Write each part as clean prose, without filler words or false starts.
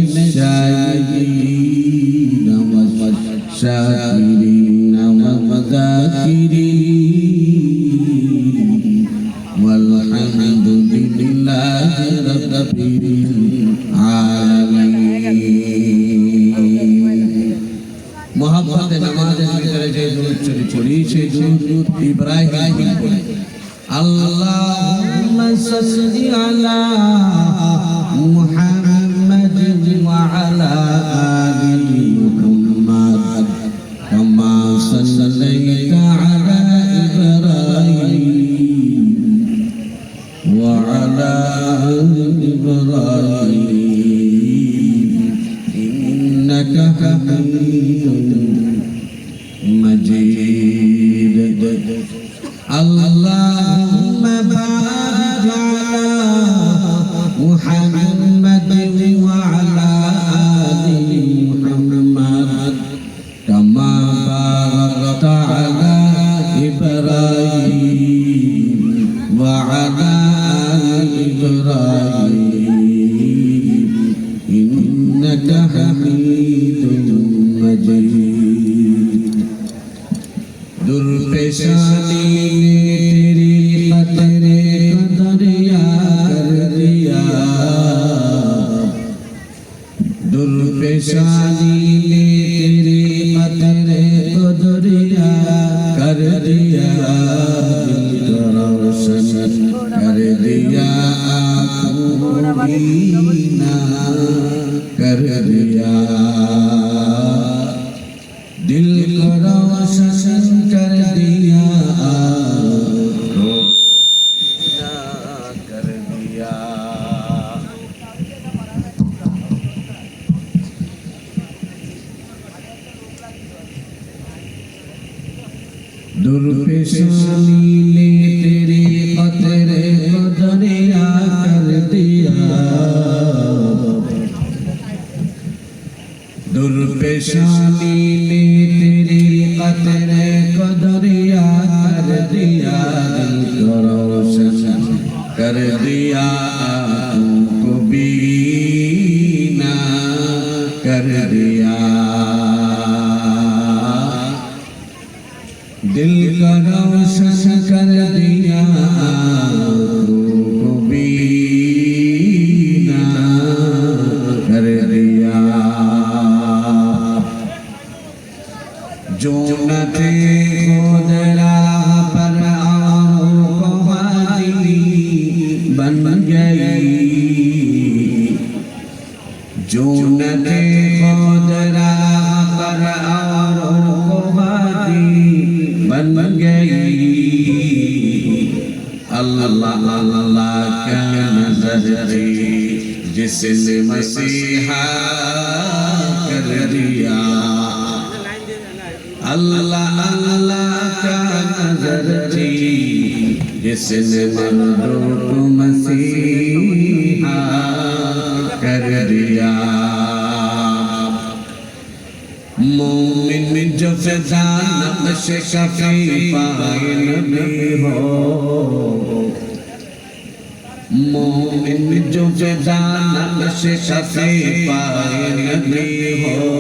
للشاكرين والشاكرين والذاكرين والحمد لله رب العالمين محبت نماز ভিতরে যে দুরূদ শরীফ পড়ি সেই দুরূদ ইব্রাহিম পড়ি اللهم صل على محمد وعلى آل محمد كما صليت على إبراهيم وعلى آل إبراهيم إنك حميد مجيد اللهم بارك على محمد وعلى آل محمد كما باركت على إبراهيم وعلى آل إبراهيم إنك حميد مجيد दुर्पेशानी तेरी कतरे दरिया कर दिया दुर्पेशानी तेरी कतरे दरिया कर दिया दिल का रोशन कर दिया आँखों कर दिया दिल का रोशन कर दिया कर दिया दुर्पेशानी ने तेरे कतरे को दरिया कर दिया दुर्पेशानी ने तेरी कतरे को दरिया कर दिया दिल को रोशन कर दिया को बीना कर दिया दिल का रोशन कर दिया को बीना कर दिया जो न थे खुद राह पर औरों को हादी बन गई जो न थे खुद राह पर औरों को हादी बन गई अल्लाह अल्लाह क्या नजर थी जिसने मसीहा कर दिया अल्लाह अल्लाह का नजर थी जिसने मर्दों को मसीहा कर दिया मोमिन जो फिदा नक्श शफी पाए नबी हो मोमिन जो फिदा नक्श शफी पाए नबी हो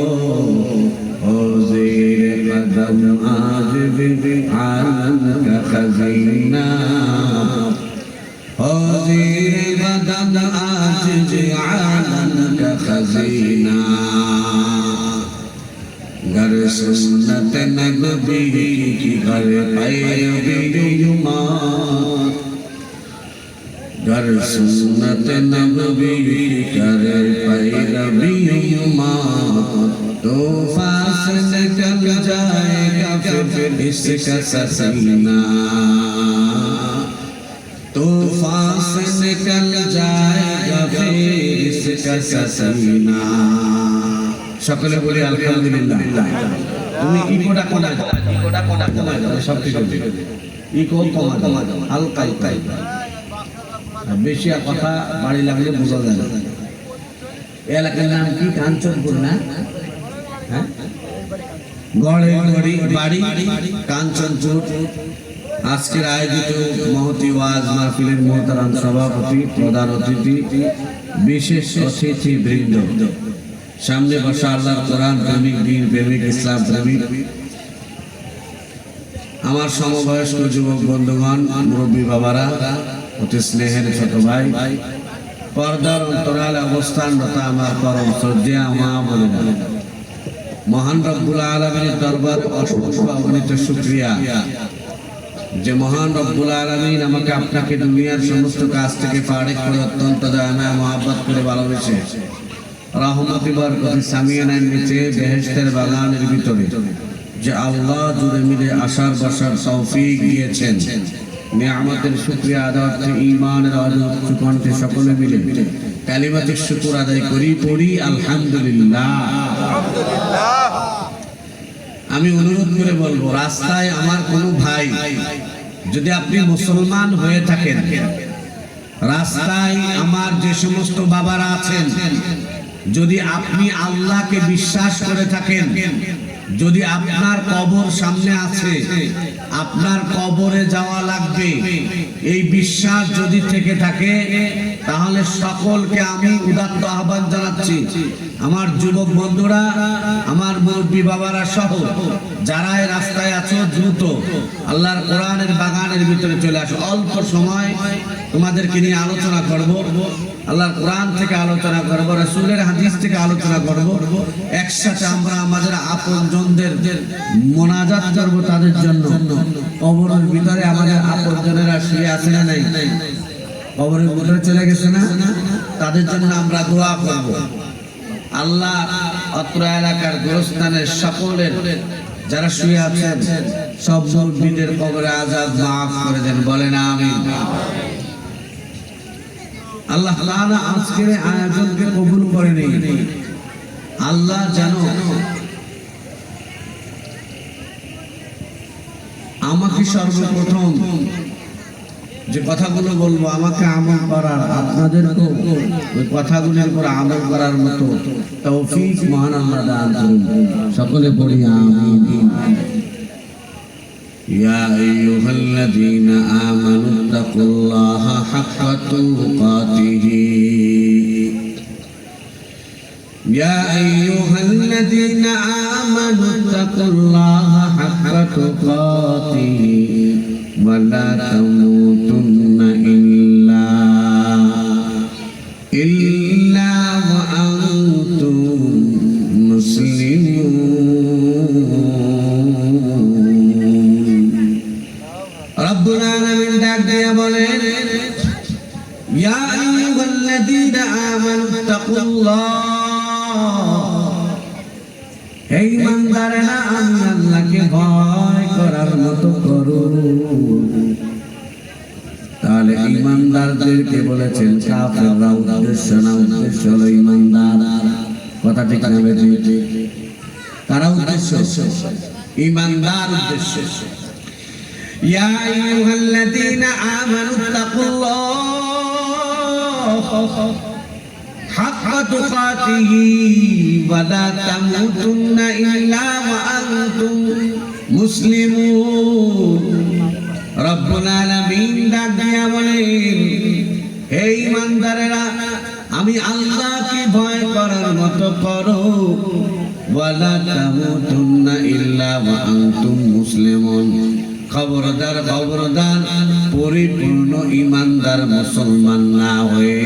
कदम आज भी आलम का खजीना हो ज़ीर कदम आज भी आलम का खजीना घर सुन्नत नबी की घर पैरवीयुमात घर सुन्नत नबी की घर पैरवीयुमात तो फास निकल जाएगा फिर इसका ससीना तो फास निकल जाएगा फिर इसका ससीना সকলে বলি আলহামদুলিল্লাহ তুমি ইকোটা কমা দাও সব ঠিক হবে ইকো কমা দাও হালকা হালকা বেশি কথা বাড়ি লাগলে বোঝা যায় না এলাকার নাম কি কাঞ্চনপুর না হ্যাঁ গড়ে গড়ি বাড়ি কাঞ্চনপুর আজকের আয়োজিত মহতি ওয়াজ মাহফিলের মোহতারাম সভাপতি, প্রধান অতিথি, বিশেষ অতিথি বৃন্দ, সামনে বসা আল্লাহর কোরআন প্রেমিক, দ্বীন প্রেমিক, ইসলাম প্রেমিক, আমার সমবয়স্ক যুবক বন্ধুগণ, মুরব্বী বাবারা, অতি স্নেহের ছোট ভাই, পর্দার অন্তরালে অবস্থানরত আমার পরম শ্রদ্ধেয় মা বোনেরা, মহান রব্বুল আলামিনের দরবার অসংখ্য অগণিত শুকরিয়া যে মহান রব্বুল আলামিন আমাকে আপনাকে দুনিয়ার সমস্ত কাজ থেকে ফারেক করে অত্যন্ত দয়াময় মহব্বত করে ভালোবেসে রহমতি বরকতি সামিয়ানার নিচে বেহেশতের বাগানের ভিতরে যে আল্লাহ জুড়ে মিলে আসার বসার তৌফিক দিয়েছেন, নিয়ামতের শুকরিয়া আদায় করে ঈমানের অজস্র কণ্ঠে সকলে মিলে কালিমাতুশ শুকর আদায় করি, পড়ি আলহামদুলিল্লাহ। আমি অনুরোধ করে বলবো, রাস্তায় আমার কোনো ভাই যদি আপনি মুসলমান হয়ে থাকেন, রাস্তায় আমার যে সমস্ত বাবারা আছেন, যদি আপনি আল্লাহকে বিশ্বাস করে থাকেন, যদি আপনার কবর সামনে আছে, আপনার কবরে যাওয়া লাগবে, এই বিশ্বাস যদি থেকে থাকে, তাহলে সকলকে আমি উদাত্ত আহ্বান জানাচ্ছি, আমার যুবক বন্ধুরা, আমার মুরব্বী বাবারা সহ যারা এই রাস্তায় আছো, দ্রুত আল্লাহর কোরআনের বাগানের ভিতরে চলে আসো। অল্প সময় তোমাদেরকে নিয়ে আলোচনা করব, আল্লাহর কোরআন থেকে আলোচনা করব, রাসূলের হাদিস থেকে আলোচনা করব, একসাথে আমরা আমাদের আপনজনদের মোনাজাত করব তাদের জন্য। কবরের ভিতরে আমাদের আপনজনেরা শুয়ে আছে না নাই? কবরের ভিতরে চলে গেছে না? তাদের জন্য আমরা দোয়া করব। আল্লাহ অত্র এলাকার গোরস্থানের সকলের যারা শুয়ে আছেন সব মুরব্বিদের কবরে আযাব মাফ করে দেন, বলেন আমিন। আল্লাহ তাআলা আজকের আয়োজনকে কবুল করে নিন। আল্লাহ যেন আমাকে সর্বপ্রথম যে কথাগুলো বলবো আমাকে আমল করার, আপনাদেরকে ওই কথাগুলোর উপর আমল করার মতো তৌফিক মহান আল্লাহ দান করুন। সকলে পড়ি আমিন। يا أيها الذين آمنوا اتقوا الله حق تقاته يا أيها الذين آمنوا اتقوا الله حق تقاته ولا تموتن إلا وأنتم مسلمون رب العالمين ডাক দিয়া বলেন, ইয়া আইয়ুহাল্লাযীনা আমানু তাকুল্লাহ, হে ঈমানদারেরা আমি আল্লাহকে ভয় করার মতো করো। তাহলে ঈমানদারদেরকে বলেছেন, কাফেররা উদ্দেশ্য না, উদ্দেশ্য হলো ঈমানদার। কথা ঠিক না বেঠিক? কারা উদ্দেশ্য? ঈমানদার উদ্দেশ্য। ইয়া আইয়ুহাল্লাযীনা আমানু তাকুল্লাহ হাক্কা তুকাতিহি ওয়া লা তামুতুন্না ইল্লা ওয়া আনতুম মুসলিমুন। রব্বুল আলামিন ডাক দিয়া বলেন, হে ঈমানদারেরা আমি আল্লাহকে ভয় করার মতো করো, ওয়া লা তামুতুন্না ইল্লা ওয়া আনতুম মুসলিমুন। খবরদার খবরদার, পরিপূর্ণ ঈমানদার মুসলমান না হয়ে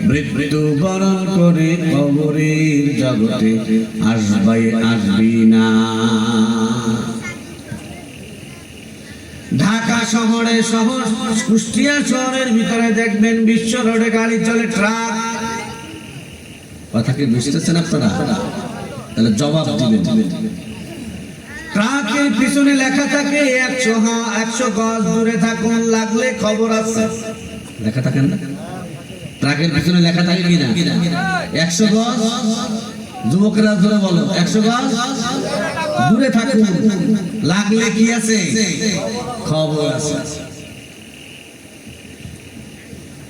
মৃত্যুবরণ করে কবরের জগতে আসবি না। ঢাকা শহরে, শহর কুষ্টিয়া শহরের ভিতরে দেখবেন বিশ্ব রোডে গাড়ি চলে, ট্রাক। কথা কি বুঝতেছেন আপনারা? তাহলে জবাব দিবেন। ট্রাকের পিছনে লেখা থাকে 100 গজ দূরে থাকুন, লাগলে খবর আছে। লেখা থাকে না? ট্রাকের পিছনে লেখা থাকে কিনা? 100 গজ। যুবকেরা ধরে বলো, 100 গজ দূরে থাকুন, লাগলে কি আছে? খবর আছে।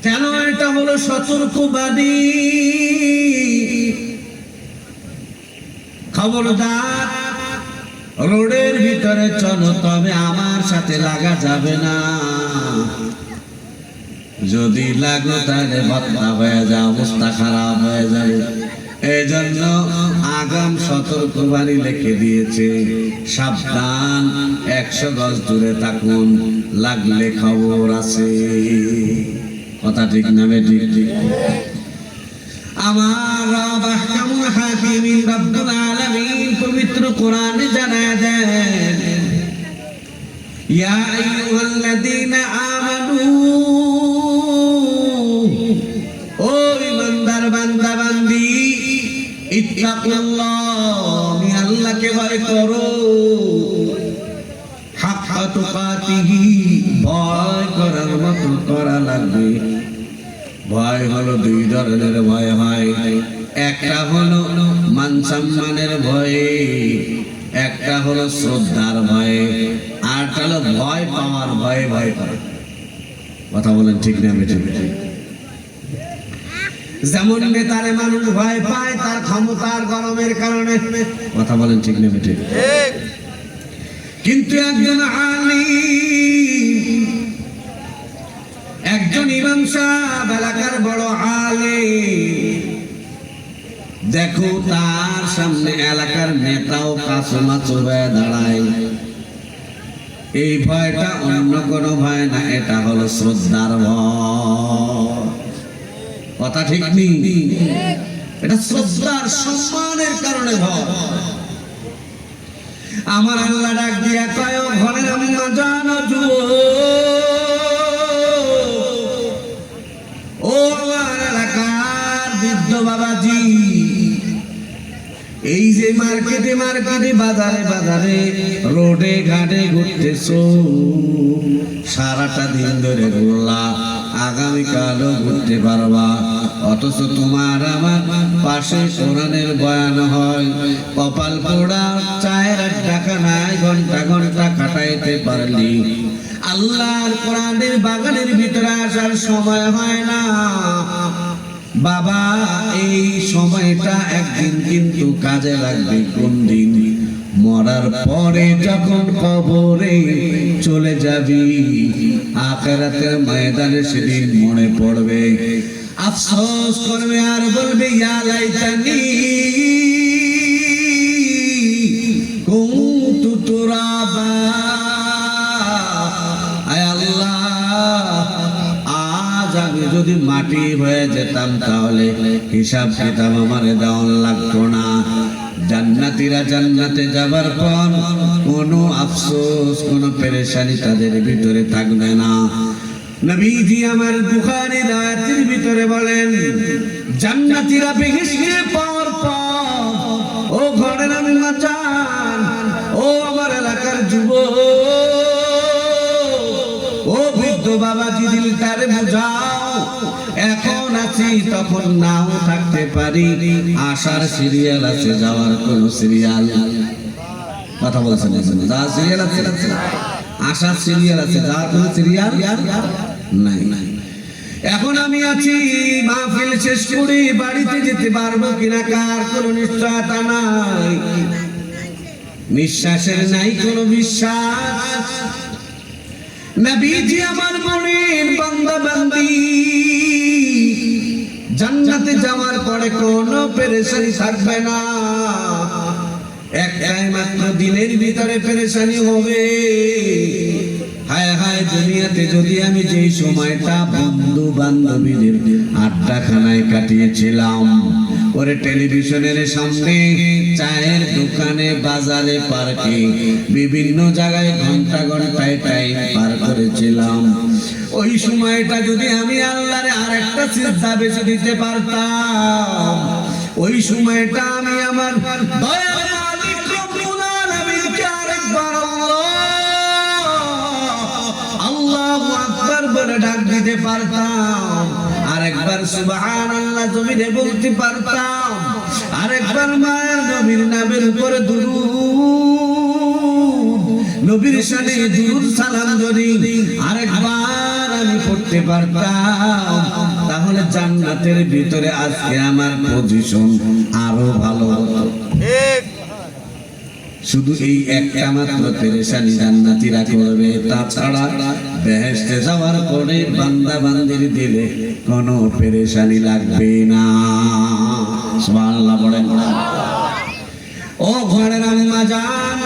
কেন? এটা হলো সতর্কবাণী। খবরদার, রোডের ভিতরে চলো, তবে আমার সাথে লাগা যাবে না। যদি লাগো তাহলে বদলা হয়ে যায়, অবস্থা খারাপ হয়ে যাবে। এই জন্য আগাম সতর্কবাণী লিখে দিয়েছে, সাবধান, 100 গজ দূরে থাকুন, লাগলে খবর আছে। কথা ঠিক না বেঠিক? আমার রব আহকামুল হাকিমিন রব্বুল আলামিন পবিত্র কোরআনে জানায় দেন, ইয়া আইয়ুহাল্লাযীনা আমানু, ও ইমানদার বান্দা বান্দি, ইত্তাকুল্লাহ, আমি আল্লাহকে ভয় করো, হাক্কা তুকাতিহি, ভয় করার মতো করা লাগবে। ভয় হলো 2 ধরনের ভয় হয়। একটা হলো মান সম্মানের ভয়ে, একটা হলো শ্রদ্ধার ভয়ে, আর হলো ভয় পাওয়ার ভয়ে ভয় করে। কথা বলেন ঠিক না বেঠিক? যেমন নেতারে মানুষ ভয় পায় তার ক্ষমতার গরমের কারণে। কথা বলেন ঠিক না বেঠিক? কিন্তু একজন আলিম, একজন ইমাম সাহেব, এলাকার বড় আলিম, দেখো তার সামনে এলাকার নেতাও কাছুমাচু হয়ে দাঁড়ায়। এই ভয়টা অন্য কোনো ভয় না, এটা হলো শ্রদ্ধার ভয়। কথা ঠিক নেই? এটা শ্রদ্ধার সম্মানের কারণে ভয়। আমার আল্লাহ ডাক দিয়া কয়, ঘরের আম্মা জানো ও আমার এলাকার বৃদ্ধ বাবাজি, এই যে মার্কেটে মার্কেটে বাজারে বাজারে রোডে ঘাটে ঘুরতেছো, সারাটা দিন ধরে ঘুরলা, আগামীকালও ঘুরতে পারবা, অথচ তোমার আমার পাশে কোরআনের বয়ান হয়, কপাল পোড়া, চায়ের টাকা নাই, ঘন্টা ঘন্টা কাটাইতে পারলি, আল্লাহর কোরআনের বাগানের ভিতরে আসার সময় হয় না। বাবা, এই সময়টা একদিন কিন্তু কাজে লাগবে। কোন দিন? মরার পরে যখন কবরে চলে যাবি, আখিরাতের ময়দানে সেদিন মনে পড়বে, আফসোস করবে আর বলবে, ইয়া লাইতানি কুনতু তুরাবা, আয় আল্লাহ, আজ আমি যদি মাটি হয়ে যেতাম তাহলে হিসাব কিতাব আমারে দেওয়ান লাগতো না। জান্নাতীরা জান্নাতে যাবার পর কোনো আফসোস, কোনো পেরেশানি তাদের ভিতরে থাকবে না। নবীজি আমার বুখারীর আয়াতের ভিতরে বলেন, জান্নাতীরা বেহেশতে পাওয়ার পর, ও ঘরের আম্মা জান, ও আমার এলাকার যুবক, ও বৃদ্ধ বাবাজি, দিলটারে বুঝাও, এখন আছি তখন নাও থাকতে পারি, আসার সিরিয়াল আছে, যাওয়ার কোন সিরিয়াল। কথা বলছেন? যা সিরিয়াল আছে, আসার সিরিয়াল আছে, যাওয়ার কোন সিরিয়াল নাই। এখন আমি আছি, মাহফিল শেষ করে বাড়িতে যেতে পারবো কিনা কার কোনো নিশ্চয়তা নাই, নিঃশ্বাসের নাই কোনো বিশ্বাস। নবীজি আমার মনের বান্দা বান্দি, জান্নাতে যাওয়ার পরে কোনো পেরেশানি থাকবে না, একটাই মাত্র দিনের ভিতরে পেরেশানি হবে। হায় হায়, দুনিয়াতে যদি আমি যেই সময়টা বন্ধু বান্ধবীদের আড্ডাখানায় কাটিয়েছিলাম, ওরে টেলিভিশনের সামনে, চায়ের দোকানে, বাজারে, পার্কে, বিভিন্ন জায়গায় ঘন্টা ঘন্টায় টাইম পার করেছিলাম, ওই সময়টা যদি আমি আল্লাহরে আরেকটা সিজদা বেশি দিতে পারতাম, ওই সময়টা আমি আমার দয়ার মালিক রব্বুল আলামিনকে আরেকবার আল্লাহু আকবার বলে ডাক দিতে পারতাম, আরেকবার সুবহানাল্লাহ জমিনে বলতে পারতাম, আরেকবার মায়ের নবীর নামের উপরে দুরূদ, নবীর শানে দুরূদ সালাম যদি আরেকবার আমি পড়তে পারতাম, তাহলে জান্নাতের ভিতরে আজকে আমার পজিশন আরো ভালো হতো। শুধু এই একটা মাত্র পেরেশানি জান্নাতীরা করবে, তাছাড়া বেহেশতে যাওয়ার পরে বান্দা বান্দির দিলে কোনো পেরেশানি লাগবে না। সুবহানাল্লাহ বলেন। ও ঘরের আম্মা জান,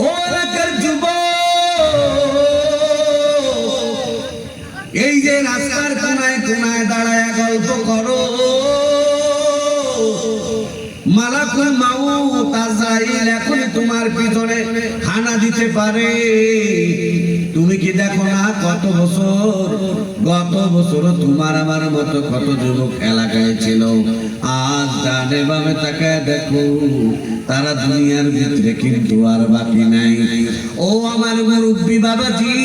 ও এলাকার যুবক, এই যে রাস্তার কোনায় কোনায় দাঁড়ায় গল্প করো, মালাকুল মাউত আজরাইল এখন তোমার পিছনে হানা দিতে পারে। তুমি কি দেখো না গত বছর তোমার আমার মতো কত যুবক এলাকায় ছিল, আজ ডানে বামে তাকায় দেখো তারা দুনিয়ার ভিতরে কিন্তু আর বাকি নাই। ও আমার মুরব্বী বাবাজি,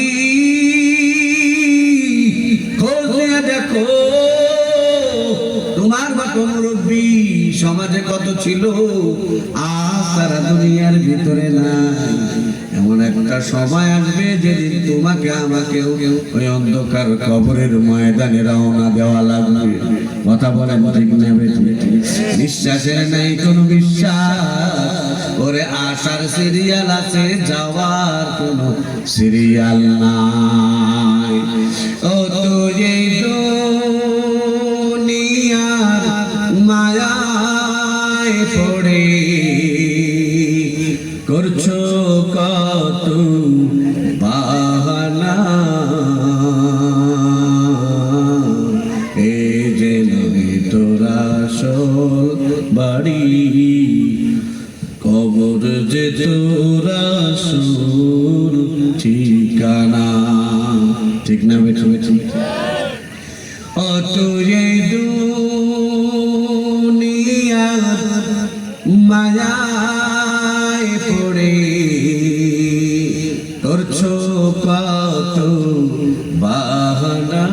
খোঁজ নিয়ে দেখো তোমার মতো মুরব্বী সমাজে কত ছিল, আজ তারা দুনিয়ার ভিতরে নাই। এমন একটা সময় আসবে যেদিন তোমাকে আমাকেও ওই অন্ধকার কবরের ময়দানে রওনা দেওয়া লাগবে। কথা বলেন ঠিক না বেঠিক? বিশ্বাসের নাই কোনো বিশ্বাস, ওরে আসার সিরিয়াল আছে, যাওয়ার কোনো সিরিয়াল নাই। ও তুই দুনিয়ার মায়ায় পড়ে করছো কত বাহানা, এ যে নয় তোরা আসল বাড়ি, কবর যে তোরা আসল ঠিকানা। ঠিক না বেঠে বেঠে? ও তুই দুনিয়ার মায়ায় পড়ে করছো কত বাহানা,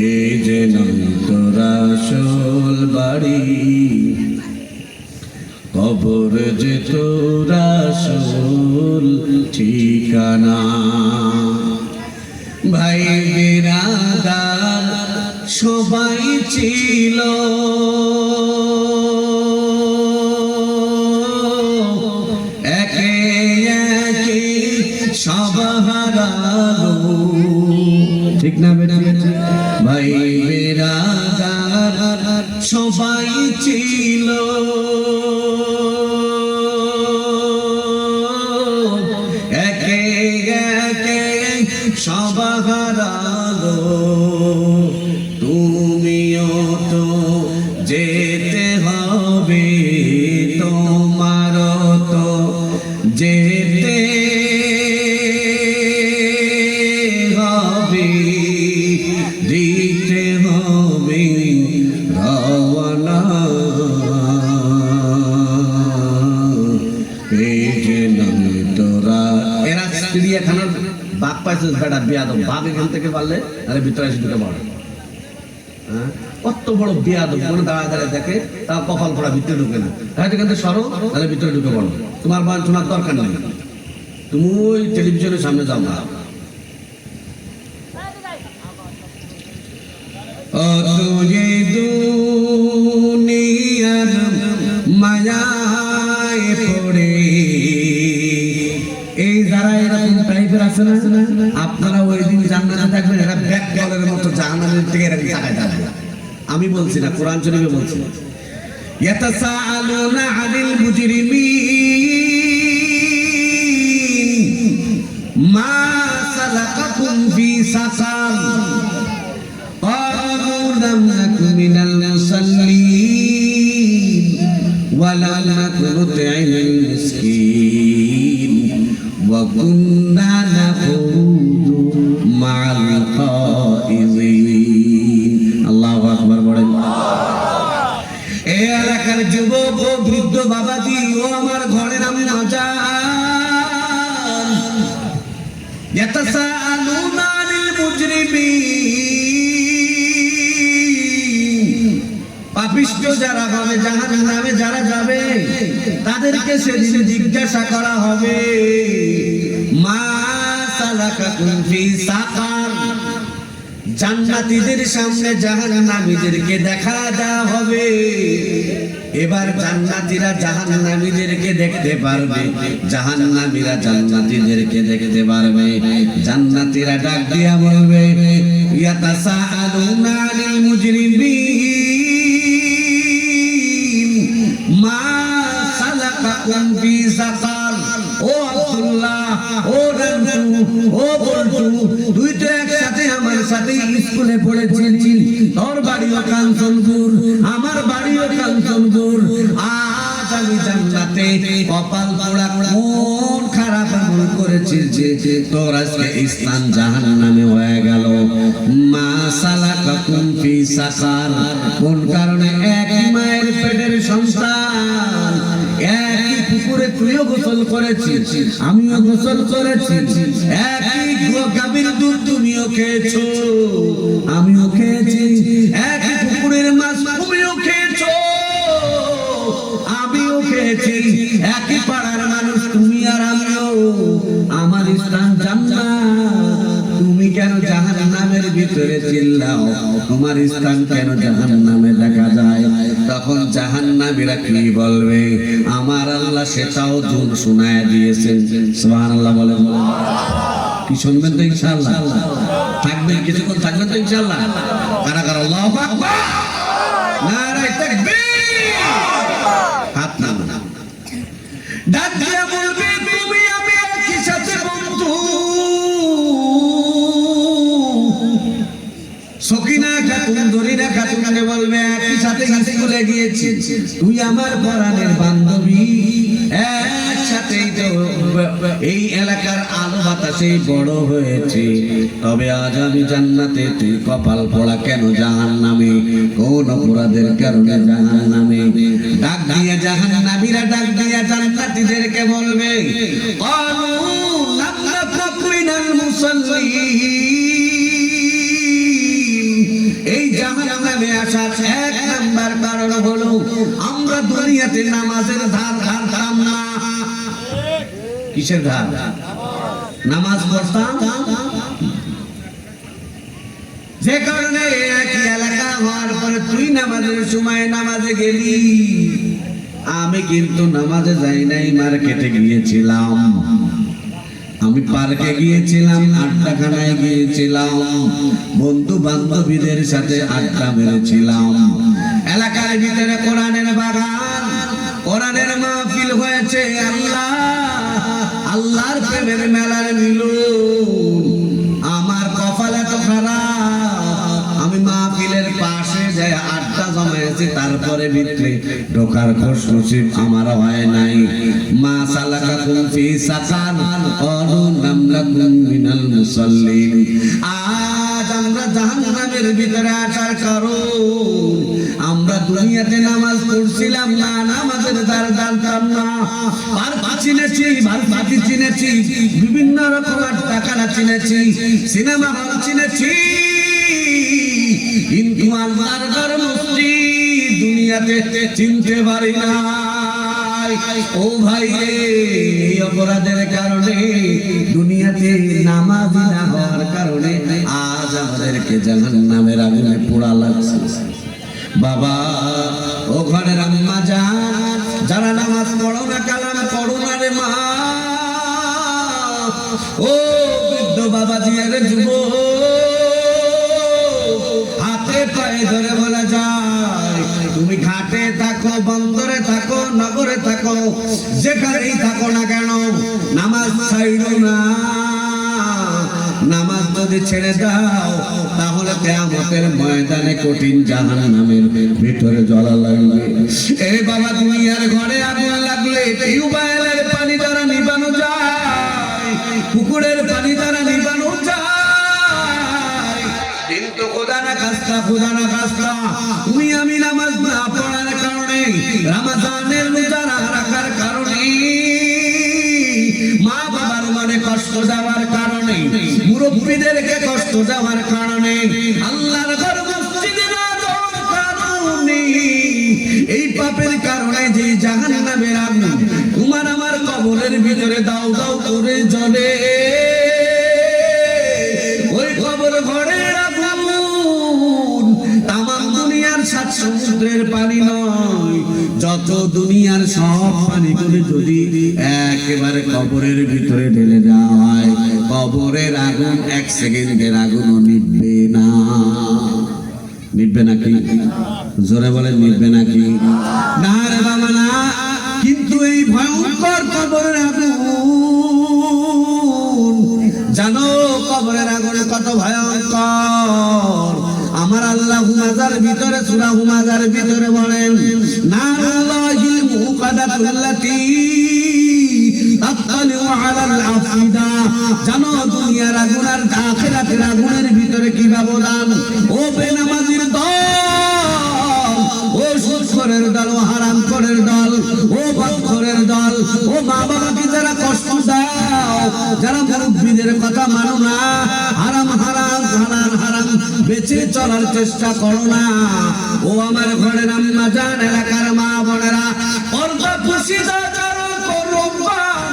এ যে নয় তোরা আসল বাড়ি, কবর যে তোরা আসল ঠিকানা। ভাই বিরাদার সবাই ছিল, একে একে সব হারালো। ঠিক না বেটা? ভাই বিরাদার সবাই ছিল, একে একে সব হারালো। তুমিও তো যেতে হবে, তোমারও তো যেতে হবে, দিতে হবে রওনা, এই যে নয় তোরা। এরা চিড়িয়াখানার বাঘ পাইছিস বেটা বিয়াদব, বাঘ এখান থেকে পারলে তাহলে ভিতরে এসে ঢুকে পড়ে। হ্যাঁ, কত বড় বিয়াদব, কোনো দাঁড়ায় দাঁড়ায় দেখে তা কপাল পড়া, ভিতরে ঢুকে না। হয়তো এখান থেকে সরো, তাহলে ভিতরে ঢুকে পড়ো। তোমার বান শোনার দরকার নেই, তুমি ওই টেলিভিশনের সামনে যাও না। ও তুই দুনিয়ার মায়ায় পড়ে, এই যারা এরকম টাইপের আছে না, আপনারা ওই দিন জান্নাতে থাকবেন, এরা ব্যাক কলের মতো জাহান্নামের থেকে এরকম তাকায় যাবে। আমি বলছি না, কোরআন শরীফে বলছি। ইয়াতাসাআলুনা আনিল মুজরিমিন মা সালাকাকুম ফি সাকার ক্বালু লাম নাকু মিনাল মুসাল্লিন ওয়া লাম নাকু নুতঈমুল মিসকিন ওয়া কুন্না নাখুযু মা'আল খাইযিন। আল্লাহু আকবার বলেন। এ এলাকার যুবক ও বৃদ্ধ বাবাজি, ও আমার ঘরের আম্মা জান, ইয়াতাসাআলুনা আনিল মুজরিমিন, পাপিষ্ঠ যারা হবে, জাহান্নামে যারা যাবে, তাদেরকে সেদিন জিজ্ঞাসা করা হবে, মা সালাকাকুম ফি সাকার, জান্নাতীদের সামনে জাহান্নামীদেরকে দেখা দেওয়া হবে। এবার জান্নাতীরা জাহান্নামীদেরকে দেখতে পারবে, জাহান্নামীরা জান্নাতীদেরকে দেখতে পারবে। জান্নাতীরা ডাক দিয়া বলবে, ইয়াতাসাআলুনা আনিল মুজরিমিন মা সালাকাকুম ফি সাকার। ও আব্দুল্লাহ, ও রানু, ও বল্টু, তুই তো একসাথে আমার সাথে স্কুলে পড়েছিলি, তোর বাড়িও কাঞ্চনপুর, আমার বাড়িও কাঞ্চনপুর। আজ আমি জান্নাতে কপাল পোড়া কোন খারাপ আমল করেছিস যে তোর আজকে স্থান জাহান্নামে হয়ে গেল। মা সালাকাকুম ফি সাকার, কোন কারণে একই মায়ের পেটের সন্তান, একই পুকুরে তুইও গোসল করেছিস, আমিও গোসল করেছি, একই গাভীর দুধ তুমিও খেয়েছো, আমিও খেয়েছি, একই পুকুরের মাছ তুমিও খেয়েছো, আমিও খেয়েছি, একই পাড়ার মানুষ তুমি আর আমিও, আমার স্থান জান্নাত, তুমি কেন জাহান্নামের ভিতরে চিল্লাও? তোমার স্থান কেন জাহান্নামে দেখা যায়? তখন জাহান্নামীরা কি বলবে? আমার আল্লাহ সেটাও জোর শোনায় দিয়েছেন। সুবহানাল্লাহ বলেন। কি শুনবেন তো ইনশাআল্লাহ? থাকবেন কিছুক্ষণ, থাকবেন তো ইনশাআল্লাহ? কারা কারা আল্লাহু আকবার, নারে তাকবীর, হাত নামান, ডাক দিয়া বলবে, তুমি আমি একই সাথে বন্ধু। সকিনা খাতুন, দরিনা খাতুনকে বলবে, একই সাথে স্কুলে গিয়েছি, তুই আমার পরাণের বান্ধবী, একসাথেই তো এই এলাকার আলো বাতাসে বড় হয়েছে, তবে আজ আমি জান্নাতে, তুই কপাল পোড়া কেন জাহান্নামে? কোন অপরাধের কারণে জাহান্নামে? ডাক দিয়ে জাহান্নামীরা ডাক দিয়ে জান্নাতীদেরকে বলবে, ক্বালু লাম নাকু মিনাল মুসাল্লিন। এই জাহান্নামে আসার এক নাম্বার কারণ হলো আমরা দুনিয়াতে নামাজের ধার ধারতাম না। কিসের ধার? নামাজ পড়তাম, যে কারণে একই এলাকা হওয়ার পরে তুই নামাজের সময় নামাজে গেলি, আমি কিন্তু নামাজে যাই নাই, মার্কেটে গিয়েছিলাম, আমি পার্কে গিয়েছিলাম, আড্ডাখানায় গিয়েছিলাম, বন্ধু বান্ধবীদের সাথে আড্ডা মেরেছিলাম, এলাকার ভিতরে কোরআনের বাগান, কোরআনের মাহফিল হয়েছে, আল্লাহ আল্লাহর প্রেমের মেলার মিলন। আমার কপাল এত খারাপ, আমি মাহফিলের পাশে যাই আড্ডা জমাইছি, তারপরে ভিতরে ঢোকার খোঁজ নসিব আমার হয় নাই। মা সালাকাকুম ফি সাকার, ক্বালু লাম নাকু মিনাল মুসাল্লিন। আজ আমরা জাহান্নামের ভিতরে আসার কারণ আমরা দুনিয়াতে নামাজ পড়ছিলাম না, নামাজের দ্বার জানতাম না, পার্ক চিনেছি, ভারবাতি চিনেছি, বিভিন্ন রকম আড্ডাখানা চিনেছি, সিনেমা হল চিনেছি, কিন্তু আল্লাহর ঘর মসজিদ দুনিয়াতে চিনতে পারি না। ও ভাই, এই অপরাধের কারণে, দুনিয়াতে নামাজি না হওয়ার কারণে আজ আমাদেরকে জাহান্নামের আগুনে পোড়া লাগছে। বাবা, ও ঘরের আম্মা জান, যারা নামাজ পড়ো না, কালাম পড়ো না রে মা, ও বৃদ্ধ বাবাজি, আরে যুবক, হাতে পায়ে ধরে বলা যায়, তুমি ঘাটে থাকো, বন্দরে থাকো, নগরে থাকো, যেখানেই থাকো না কেন, নামাজ ছাইড়ো না। নামাজ যদি ছেড়ে দাও, তাহলে কিয়ামতের ময়দানে কঠিন জাহান্নামের ভিতরে জ্বলা লাগবে। এই বাবা, দুনিয়ার ঘরে আগুন লাগলে টিউবওয়েলের পানি দ্বারা নিবানো যায়, পুকুরের পানি দ্বারা নিবানো যায়, কিন্তু খোদা না খাস্তা, খোদা না খাস্তা, তুমি আমি নামাজ না পড়ার কারণে, রমজানের রোজা না রাখার কারণে, মা বাবার মনে কষ্ট দেওয়ার কারণে, মুরব্বীদেরকে কষ্ট দেওয়ার কারণে, আল্লাহর ঘর মসজিদে না যাওয়ার কারণে, এই পাপের কারণে যে জাহান্নামের আগুন তোমার আমার কবরের ভিতরে দাও দাও করে জ্বলে, ওই কবর ঘরের আগুন সমুদ্রের পানি নয়, যত দুনিয়ার সব পানিগুলি যদি একেবারে কবরের ভিতরে ঢেলে দেওয়া হয়, কবরের আগুন 1 সেকেন্ডের আগুনও নিভবে না। নিভবে নাকি? জোরে বলে নিভবে নাকি? না রে বাবা না। কিন্তু এই ভয়ঙ্কর কবরের আগুন, জানো কবরের আগুন কত ভয়ঙ্কর? আমার আল্লাহ হুমাজার ভিতরে, সূরা হুমাজার ভিতরে বলেন, নারুল্লাহিল মুকাদাতুল্লাতী তাতালিউ আলাল আফিদা। জানো দুনিয়ার আগুন আর আখিরাতের আগুনের ভিতরে কি ব্যবধান? ও বেনামাজির দল, ও সুদখোরের দল, ও হারামখোরের দল, ও বদখোরের দল, ও মা বাবাকে যারা কষ্ট দাও, যারা মুরব্বীদের কথা মানো না, হারাম হারাম হালাল হারাম বেঁচে চলার চেষ্টা করো না, ও আমার ঘরের আম্মা জান, এলাকার মা বোনেরা, পর্দা পুশিদা যারা করো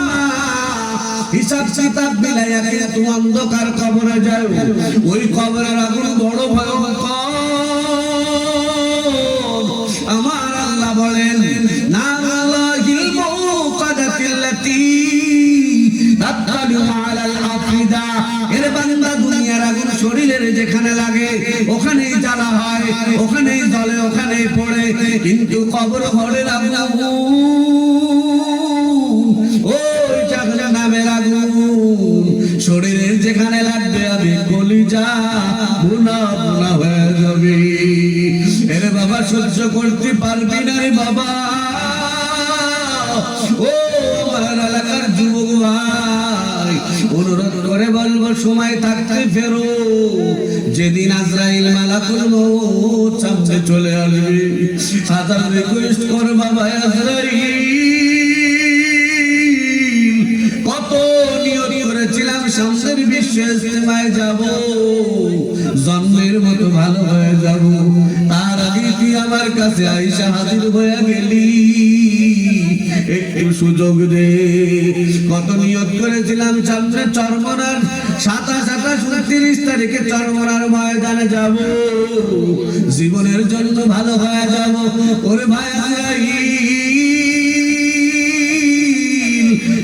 না, হিসাব কিতাব মিলাইয়া কিন্তু অন্ধকার কবরে যাও। ওই কবরের আগুন বড় ভয়ঙ্কর। আমার আল্লাহ বলেন, নারুল্লাহিল মুকাদাতিল্লাতী তাতালিউ আলাল আফিদা। এর বান্দা দুনিয়ার আগুন শরীরের যেখানে লাগে ওখানেই জ্বালা হয়, ওখানেই জ্বলে, ওখানেই পড়ে। কিন্তু কবর ঘরের আগুন, ওই জাহান্নামের আগুন শরীরের যেখানে লাগবে আমি কলিজা ভুনা ভুনা হয়ে যাবে। এর বাবা সহ্য করতে পারবি না রে বাবা। ও আমার এলাকার যুবক ভাই, অনুরোধ করে বলবো সময় থাকতে ফেরো। যেদিন আজরাইল মালাকুল মউত সামনে চলে আসবে, হাজার রিকোয়েস্ট কর বাবা আজরাইল, কত নিয়ত করেছিলাম সামনের বিশ্ব ইজতেমায় যাব, জন্মের মতো ভালো হয়ে যাব, তার আগে তুই আমার কাছে আইসা হাজির হয়ে গেলি, একটু সুযোগ দে। কত নিয়ত করেছিলাম সামনে চরমনার 27-28-29 তারিখে চরমনার ময়দানে যাব, জীবনের জন্য ভালো হয়ে যাব। ওরে ভাই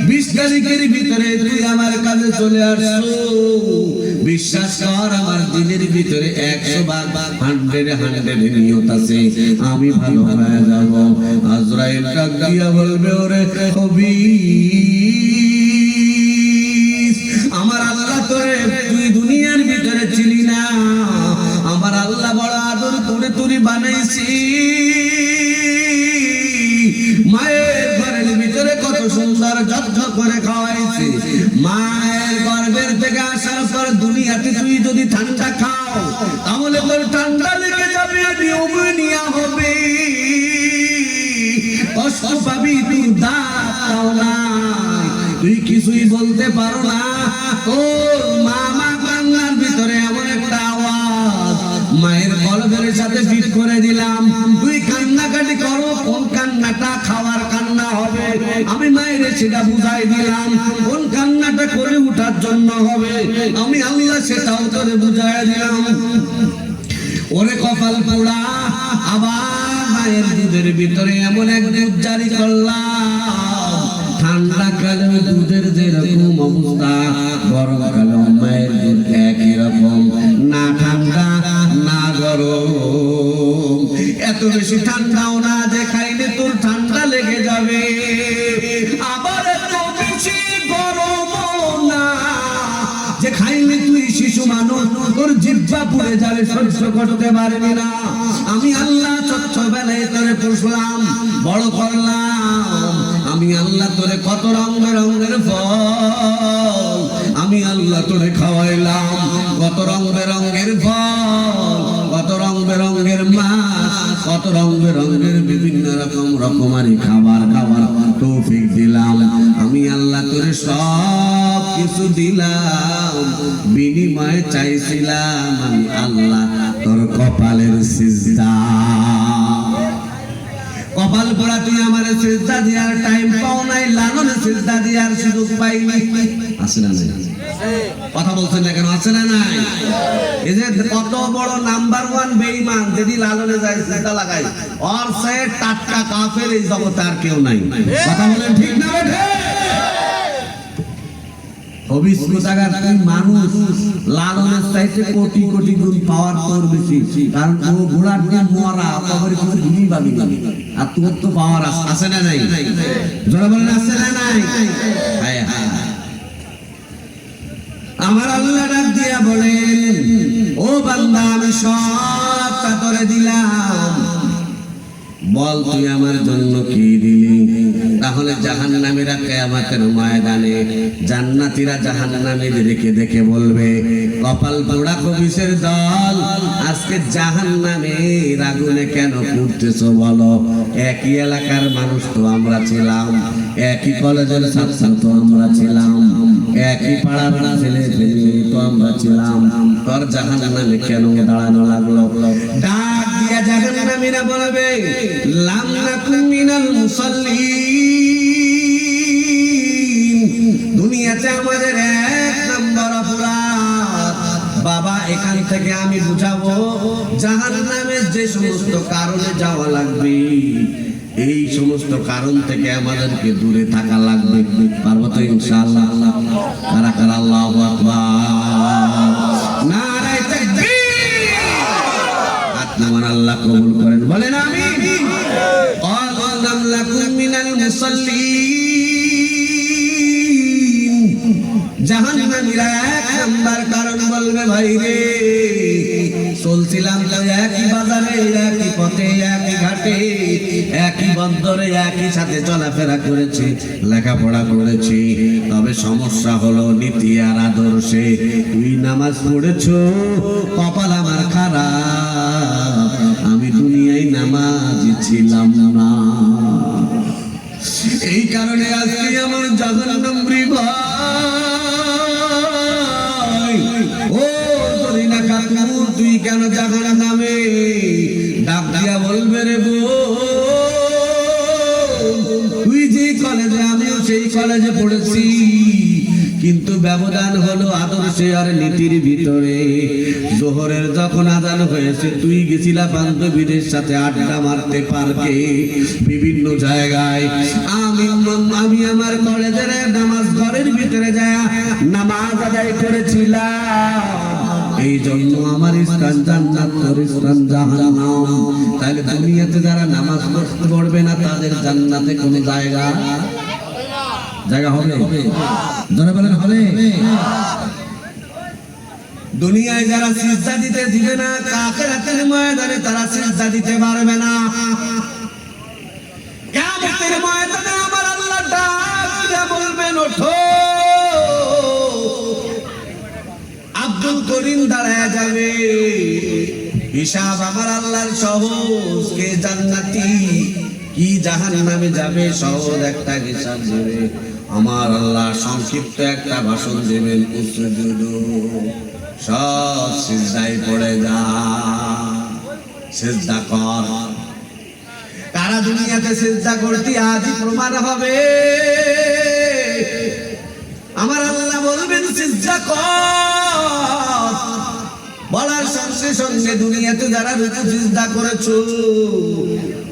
20 তারিখের ভিতরে তুই আমার কাছে চলে আসো, বিশ্বাস কর আমার দিনের ভিতরে 100% নিয়ত আছে, আমি ভালো হয়ে যাব। আজরাইল ডাক দিয়া বলবে, ওরে খবিস, আমার আল্লাহ তোরে তুই দুনিয়ার ভিতরে ছিলি না, আমার আল্লাহ বড় আদর করে তুই বানাইছি, মায়ের ঘরের ভিতরে কত সুন্দর যত্ন করে খাওয়াইছি, মায়ের গর্ভের থেকে আসার পর দুনিয়াতে তুই যদি ঠান্ডা খাও তাহলে তোর ঠান্ডা লেগে যাবে, নিউমোনিয়া হবে, কষ্ট পাবি, তুই দাও না, তুই কিছুই বলতে পারো না। তোর মামা কান্নার ভিতরে এমন একটা আওয়াজ, মায়ের গর্ভের সাথে ফিট করে দিলাম, তুই কান্নাকাটি করো, কোন কান্নাটা খাওয়ার কান্না হবে আমি মায়ের সেটা বুঝাই দিলাম, কোন কান্নাটা করে উঠার জন্য হবে আমি আল্লাহ সেটাও তোরে বুঝাই দিলাম। ওরে কপাল পোড়া, আবার মায়ের দুধের ভিতরে এমন এক দুধ জারি করলাম, ঠান্ডা কালে দুধের যেরকম অবস্থা, গরম কালে মায়ের দুধ একই রকম, না ঠান্ডা না গরম, এত বেশি ঠান্ডাও না যে খাইলে তোর ঠান্ডা লেগে যাবে, আবার এত বেশি গরমও না যে খাইলে তুই শিশু মানুষ তোর জিহ্বা পুড়ে যাবে, সহ্য করতে পারবি না। আমি আল্লাহ ছোট্টবেলায় তোরে পুষলাম, বড় করলাম, আমি আল্লাহ তোরে কত রং বেরঙের ফল আমি আল্লাহ তোরে খাওয়াইলাম, কত রং বেরঙের ফল, কত রং বেরঙের মাছ, কত রং বেরঙের বিভিন্ন রকমারি খাবার খাবার তৌফিক দিলাম, আমি আল্লাহ তোরে সব কিছু দিলাম, বিনিময়ে চাইছিলাম আমি আল্লাহ তোর কপালের সিজদা। কপাল পোড়া তুই আমার সিজদা দেওয়ার টাইম পাও নাই, লালনে সিজদা দেওয়ার সুযোগ পাইনি। আছে না নাই? কথা বলছেন না কেন? আছে না নাই? এই যে কত বড় নাম্বার 1 বেঈমান যদি লালনে যায় সিজদা লাগায়, আর সে টাটকা কাফের এই জগতে আর কেউ নাই। কথা বলেন ঠিক না বেঠে? হবিস কোথাকার তুই মানুষ, লালনের চাইতে কোটি কোটি গুণ পাওয়ার তোর বেশি, কারণ ও ঘোড়ার দিন মরা কবরে কিছু ভুলি পাবি না, আর তোর তো পাওয়ার আছে না নাই? জোরে বলেন আছে না নাই? হ্যাঁ হ্যাঁ। আমার আল্লাহ ডাক দিয়া বলেন, ও বান্দা আমি সবটা তোরে দিলাম, বল তুই আমার জন্য কি দিলি? তাহলে জাহান্নামীরা কিয়ামতের ময়দানে জান্নাতীরা জাহান্নামীদেরকে দেখে বলবে, কপাল পোড়া কবিসের দল, আজকে জাহান্নামের আগুনে কেন পুড়তেছো বলো? একই এলাকার মানুষ তো আমরা ছিলাম, একই কলেজের ছাত্র তো আমরা ছিলাম, একই পাড়ার ছেলে তো আমরা ছিলাম, তোর জাহান্নামে কেন দাঁড়ানো লাগলো? ডাক দিয়া জাহান্নামীরা বলবে, লাম নাকুন মিনাল মুসাল্লিন, দুনিয়াতে আমাদের এক নম্বর অপরাধ। বাবা এখান থেকে আমি বুঝাবো জাহান্নামের যে সমস্ত কারণে যাওয়া লাগবে, এই সমস্ত কারণ থেকে আমাদেরকে দূরে থাকা লাগবে। পারবো তো ইনশাআল্লাহ? কারা কারা আল্লাহু আকবার, নারায়ে তাকবীর। আপনার আল্লাহ কবুল করেন, বলেন আমিন। ক্বালু লাম নাকুন মিনাল মুসাল্লিন, জাহান্নামীরা এক নাম্বার কারণ বলবে, ভাই রে চলছিলাম তো একই বাজারে, একই পথে, একই ঘাটে, একই বন্দরে, একই সাথে চলাফেরা করেছি, লেখাপড়া করেছি, তবে সমস্যা হলো নীতি আর আদর্শে। তুই নামাজ পড়েছো, কপাল আমার খারাপ, আমি দুনিয়ায় নামাজি ছিলাম না। এই কারণে আজকে আমার জাহান্নাম ভাই, ও তোরি না কাকু, তুই কেন জাহান্নামে? ডাক দিয়া বলবে, রে গো, তুই যে কলেজে, আমিও সেই কলেজে পড়েছি, কিন্তু ব্যবধান হলো আদর্শে আর নীতির ভিতরে। জোহরের যখন আজান হয়েছে, তুই গেছিলা বান্ধবীদের সাথে আড্ডা মারতে পার্কে, বিভিন্ন জায়গায়। আমি আমার কলেজের নামাজ ঘরের ভিতরে যায় নামাজ আদায় করেছিলাম। এই জন্য আমার স্থান জান্নাত, তোর স্থান জাহান্নাম। তাহলে দুনিয়াতে যারা নামাজ পড়বে না, তাদের জান্নাতে কোনো জায়গা হবে? জোরে বলেন হবে? দুনিয়ায় যারা সিজদা দিতে দিবে না, আখিরাতের ময়দানে তারা সিজদা দিতে পারবে না। কিয়ামতের ময়দানে আমার আল্লাহ ডাক দিয়ে বলবেন, ওঠো। আব্দুল করিম দাঁড়ায় যাবে, হিসাব আমার আল্লাহর সহজ, কে জান্নাতি কি জাহান্নামে যাবে, সহজ একটা হিসাব দেবে। আমার আল্লাহ সংক্ষিপ্ত একটা ভাষণ দেবেন, উসজুদু, সব সিজদায় পড়ে যা, সিজদা কর। কারা দুনিয়াতে সিজদা করতে আজই প্রমাণ হবে। আমার আল্লাহ বলবেন সিজদা কর, বলার সঙ্গে সঙ্গে দুনিয়াতে যারা রুকু সিজদা করেছো,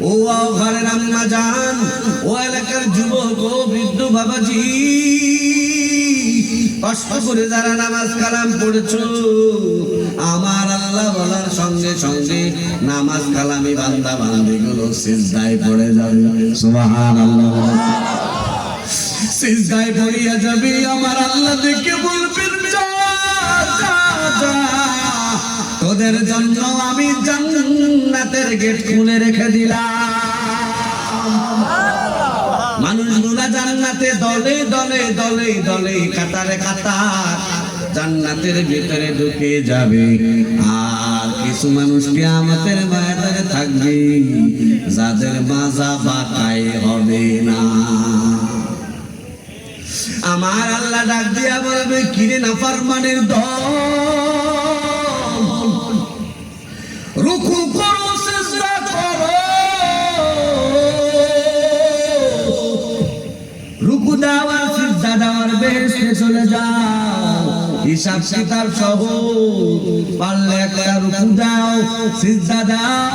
ও ঘরের আম্মা জান, ও এলাকার যুবক, ও বৃদ্ধ বাবাজি, কষ্ট করে যারা নামাজ কালাম পড়েছো, আমার আল্লাহ বলার সঙ্গে সঙ্গে নামাজ কালামি বান্দা বান্দিগুলো সিজদায় পড়ে যাবে। সুবহানাল্লাহ, সিজদায় পড়িয়া যাবে। আমার আল্লাহ দেখে বলবেন, যা যা যা, তোদের জন্য আমি জান্নাতের গেট খুলে রেখে দিলাম। মানুষগুলা জান্নাতে দলে দলে দলে দলে, কাতারে কাতার জান্নাতের ভিতরে ঢুকে যাবে। আর কিছু মানুষ কিয়ামতের ময়দানে থাকবে, যাদের মাজা বাঁকাই হবে না। আমার আল্লাহ ডাক দিয়া বলবে, কিরে নাফরমানের দল, রুকু করো, সিজদা করো, বেহেশতে চলে যাও, হিসাব কিতাব সহ পারলে একটা রুকু দাও, সিজদা দাও,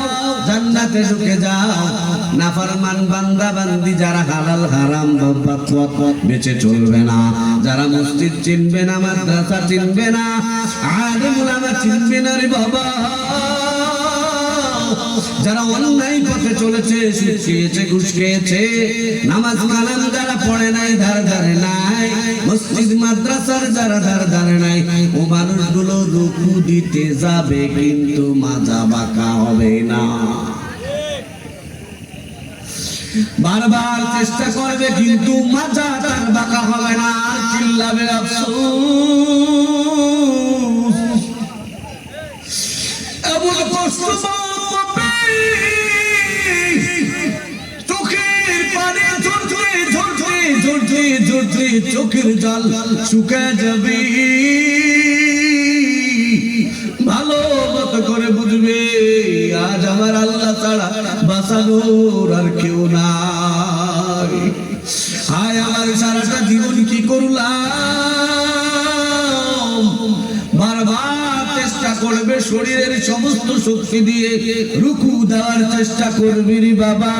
জান্নাতে ঢুকে যাও। নাফরমান বান্দা বান্দি যারা হালাল হারাম বদবত বেঁচে চলবে না, যারা মসজিদ চিনবে না, মাদ্রাসা চিনবে না, আলেম উলামা চিনবে না রে বাবা, যারা অন্যায় পথে চলেছে, সুদ খেয়েছে, ঘুষ খেয়েছে, নামাজ কালাম যারা পড়ে নাই, ধার ধারে নাই, মসজিদ মাদ্রাসার যারা ধার ধারে নাই, ও মানুষগুলো রুকু দিতে যাবে কিন্তু মাজা বাঁকা হবে না। বারবার চেষ্টা করবে কিন্তু মাজা তার বাঁকা হবে না। চিল্লাবে আফসোস, এমন কষ্ট চোখের জল শুকায় যাবে। ভালো মতো করে বুঝবে আজ আমার আল্লাহ ছাড়া বাঁচানোর আর কেউ নাই। হায় আমার সারাটা জীবন কি করলাম। বারবার চেষ্টা করবে, শরীরের সমস্ত শক্তি দিয়ে রুকু দেওয়ার চেষ্টা করবি রে বাবা,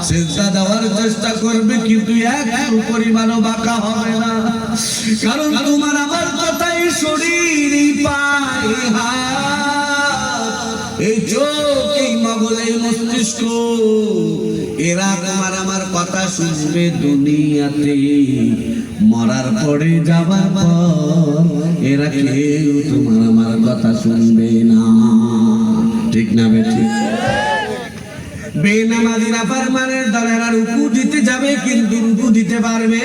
সিজদা দেওয়ার চেষ্টা করবে কিন্তু এক পরিমাণও বাঁকা হবে না। কারণ তোমার আমার কথাই শরীর, এই পায়, এই হাত, এই চোখ, এই মগজ, এই মস্তিষ্ক, এরা তোমার আমার কথা শুনবে দুনিয়াতে, মরার পরে যাবার পর এরা কেউ তোমার আমার কথা শুনবে না। ঠিক না বেঠি? বেনামাজি নাফরমানের দলেরা রুকু দিতে যাবে কিন্তু রুকু দিতে পারবে,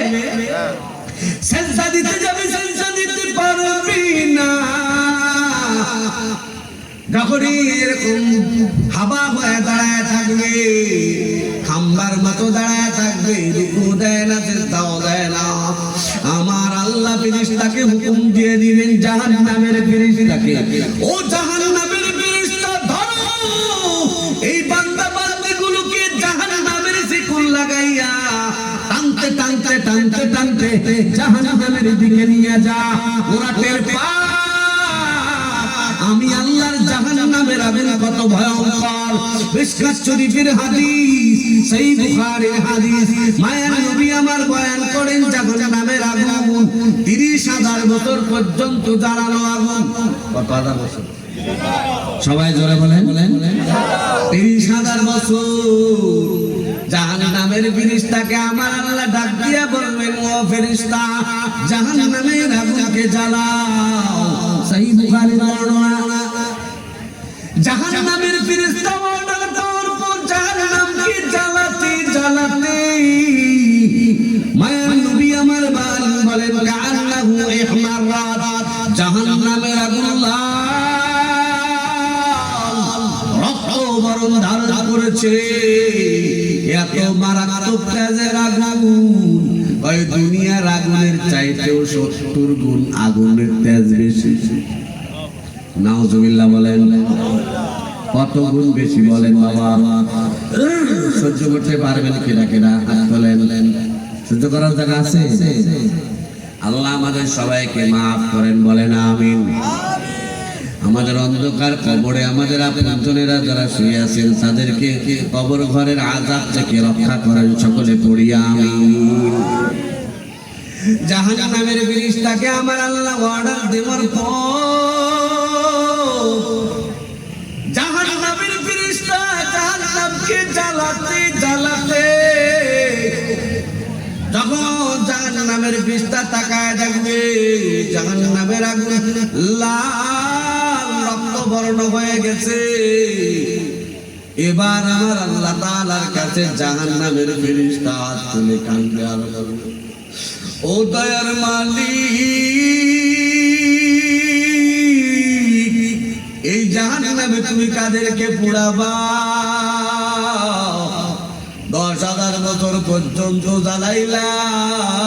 সিজদা দিতে যাবে সিজদা দিতে পারবে না। যখন এরকম হাবা হয়ে দাঁড়ায় থাকবে, খাম্বার মতো দাঁড়ায় থাকবে, রুকু দেয় না, সিজদাও দেয় না, আমার আল্লাহ ফেরেশতাকে হুকুম দিয়ে দিবেন, জাহান্নামের ফেরেশতাকে, ও জাহান্নামের ফেরেশতা ধরো এই বান্দা বান্দিগুলোকে জাহান্নামের শিকল লাগাইয়া টানতে টানতে টানতে টানতে জাহান্নামের দিকে নিয়ে যা। ওরা টের পায় আমি আল্লাহর জাহান্নামের আগুন কত ভয়ঙ্কর। মিশকাত শরীফের হাদিস, সহিহ বুখারীর হাদিস, মায়ার নবী আমার বয়ান করেন জাহান্নামের আগুন 30,000 বছর পর্যন্ত জ্বালানো আগুন। কত হাজার বছর? সবাই জোরে বলেন। 30,000 বছর জাহান্নামের ফেরেশতাকে আমার আল্লাহ ডাক দিয়া বলবেন, ও ফেরেশতা জাহান্নামের আগুনকে জ্বালাও। সহিহ বুখারীর বর্ণনা। জাহান্নামের ফেরেশতা অর্ডার দেওয়ার পর জাহান্নামকে জ্বালাতে জ্বালাতে মায়ার নবী আমার বলেন কান্নাহু ইহমারাত, জাহান্নামের আগুন রক্ত বরণ ধারণ করেছে। এত মারাত্মক তেজের আগুন, ওই দুনিয়ার আগুনের চাইতেও 70 গুণ আগুনের তেজ বেশি। নাউজুবিল্লাহ বলেন। কত গুণ বেশি বলেন বাবা? সহ্য করতে পারবেন কিনা কিনা হাত তোলেন। সহ্য করার জায়গা আছে? আল্লাহ আমাদের সবাইকে মাফ করেন, বলেন আমিন। আমাদের অন্ধকার কবরে আমাদের আপনজনেরা যারা শুয়ে আছেন তাদেরকে কবর ঘরের আযাব থেকে রক্ষা করেন, সকলে পড়ি আমিন। জাহান্নামের ফেরেশতাকে আমার আল্লাহ অর্ডার দেওয়ার পর জাহান্নামের ফেরেশতা জাহান্নামকে জ্বালাতে জ্বালাতে যখন জাহান্নামের ফেরেশতা তাকায় দেখবে জাহান্নামের আগুন লাল রক্ত বর্ণ হয়ে গেছে, এবার আমার আল্লাহ তাআলার কাছে জাহান্নামের ফেরেশতা হাত তুলে কাঁদবে আর বলবে, ও দয়ার মালিক, এই জাহান্নামে তুমি কাদেরকে পোড়াবা? 10,000 বছর পর্যন্ত জ্বালাইলাম,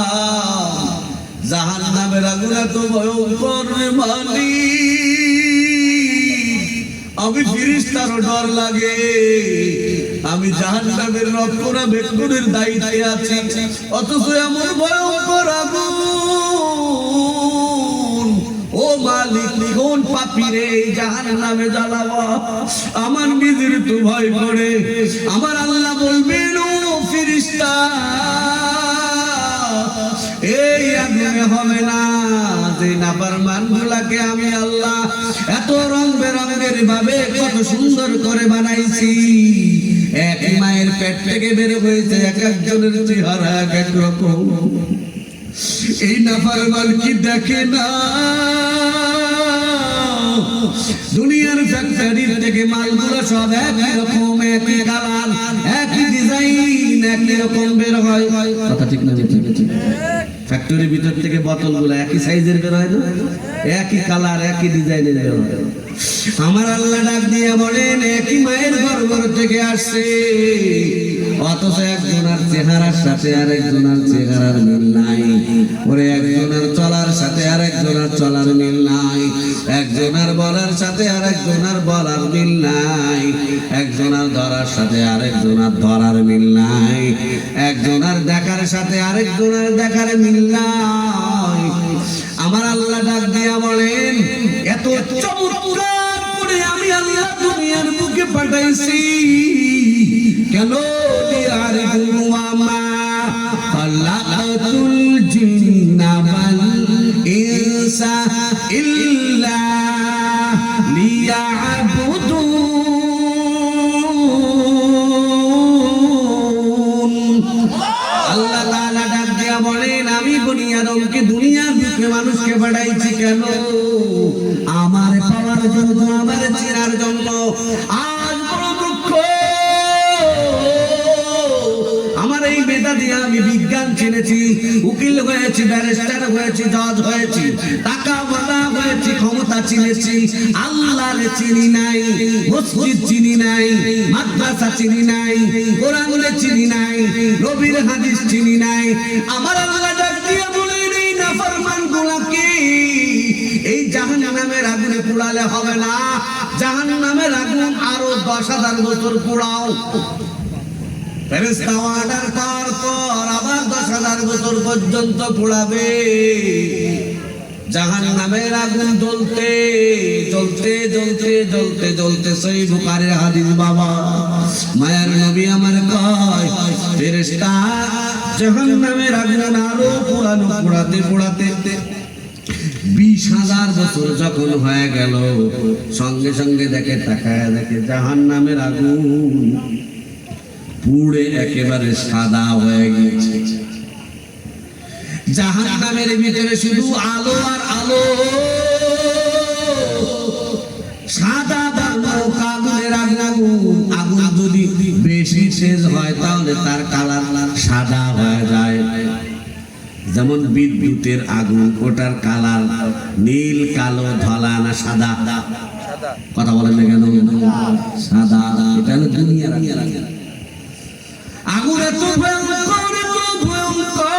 জাহান্নামের আগুন এত ভয়ঙ্কর রে মালিক, আমি ফেরেশতারও ডর লাগে। আমি জাহান্নামের রক্ষণাবেক্ষণের দায়িত্বে আছি, অথচ এমন ভয়ঙ্কর আগুন। ও মালিক, কোন পাপীরে জাহান্নামে জ্বালাবা? আমার নিজের তো ভয় করে। আমার আল্লাহ বলবেন, ও ফেরেশতা, এই আগুনে হবে না। যে নাফরমানগুলোকে আমি আল্লাহ এত রং বেরঙের ভাবে কত সুন্দর করে বানাইছি, এক মায়ের পেট থেকে বের হয়েছে, এক একজনের চেহারা এক এক রকম। এই নাফরমান কি দেখে না? দুনিয়ার ফ্যাক্টরি থেকে মালগুলো সব একই রকম, একই কালার, একই ডিজাইন, একই রকম বের হয়। কথা ঠিক না? ফ্যাক্টরির ভিতর থেকে বোতলগুলো একই সাইজের বের হয় না, একই কালার, একই ডিজাইনের বের হয়। আমার আল্লাহ ডাক দিয়ে বলেন, একই মায়ের গর্ভ থেকে আসছে, অথচ একজনের চেহারার সাথে আরেকজনের চেহারার মিল নাই। ওরে একজনের চলার সাথে আরেকজনের চলার মিল নাই, একজনের বলার সাথে আরেকজনের বলার মিল নাই, একজনের ধরার সাথে আরেকজনের ধরার মিল নাই, একজনের দেখার সাথে আরেকজনের দেখার মিল নাই। আমার আল্লাহ ডাক দিয়া বলেন, এত চমৎকার করে আমি আল্লাহ দুনিয়ার বুকে পাঠাইছি কেন? খালাকাতুল জিন্না ওয়াল ইনসা ইল্লা লিয়াবুদুন। আল্লাহ তাআলা ডাক দিয়া বলেন, আমি বনি আদমকে দুনিয়ার বুকে মানুষকে পাঠাইছি কেন? আমার পাওয়ার জন্য, আমার চেনার জন্য। আজ বড় দুঃখ, আমার এই মেধা দিয়ে আমি বিজ্ঞান চিনেছি, উকিল হয়েছি, ব্যারিস্টার হয়েছি, জজ হয়েছি, টাকা ওয়ালা হয়েছি, ক্ষমতা চিনেছি, আল্লাহরে চিনি নাই, মসজিদ চিনি নাই, মাদ্রাসা চিনি নাই, কোরআনে চিনি নাই, নবীর হাদিস চিনি নাই। আমার আল্লাহ ডাক দিয়ে বলেন, এই নাফরমানগুলোকে এই জাহান্নামের আগুনে পোড়ালে হবে না, জাহান্নামের আগুন আরো 10,000 বছর পোড়াও। ফেরেশতা অর্ডার পাওয়ার পর আবার 10,000 বছর পর্যন্ত পোড়াবে। জাহান্নামের আগুন জ্বলতে জ্বলতে জ্বলতে জ্বলতে জ্বলতে, সহিহ বুখারীর হাদিস। বাবা মায়ার নবী আমার কয়, ফেরেশতা জাহান্নামের আগুন আরো পোড়ানো, পোড়াতে পোড়াতে 20,000 বছর যখন হয়ে গেল, সঙ্গে সঙ্গে দেখে, তাকায় দেখে জাহান্নামের আগুন পুড়ে একেবারে সাদা হয়ে গেছে। জাহান্নামের ভিতরে শুধু আলো আর আলো, সাদা বানো কাগুনের আগুন। আগুন যদি বেশি তেজ হয় তাহলে তার কালার সাদা হয়ে যায়। যেমন বিদ্যুতের আগুন, ওটার কালার নীল, কালো, ধলা না সাদা? কথা বলেন না কেন? সাদা। এটা হলো দুনিয়ার আগুন। এত ভয়ঙ্কর, এত ভয়ঙ্কর।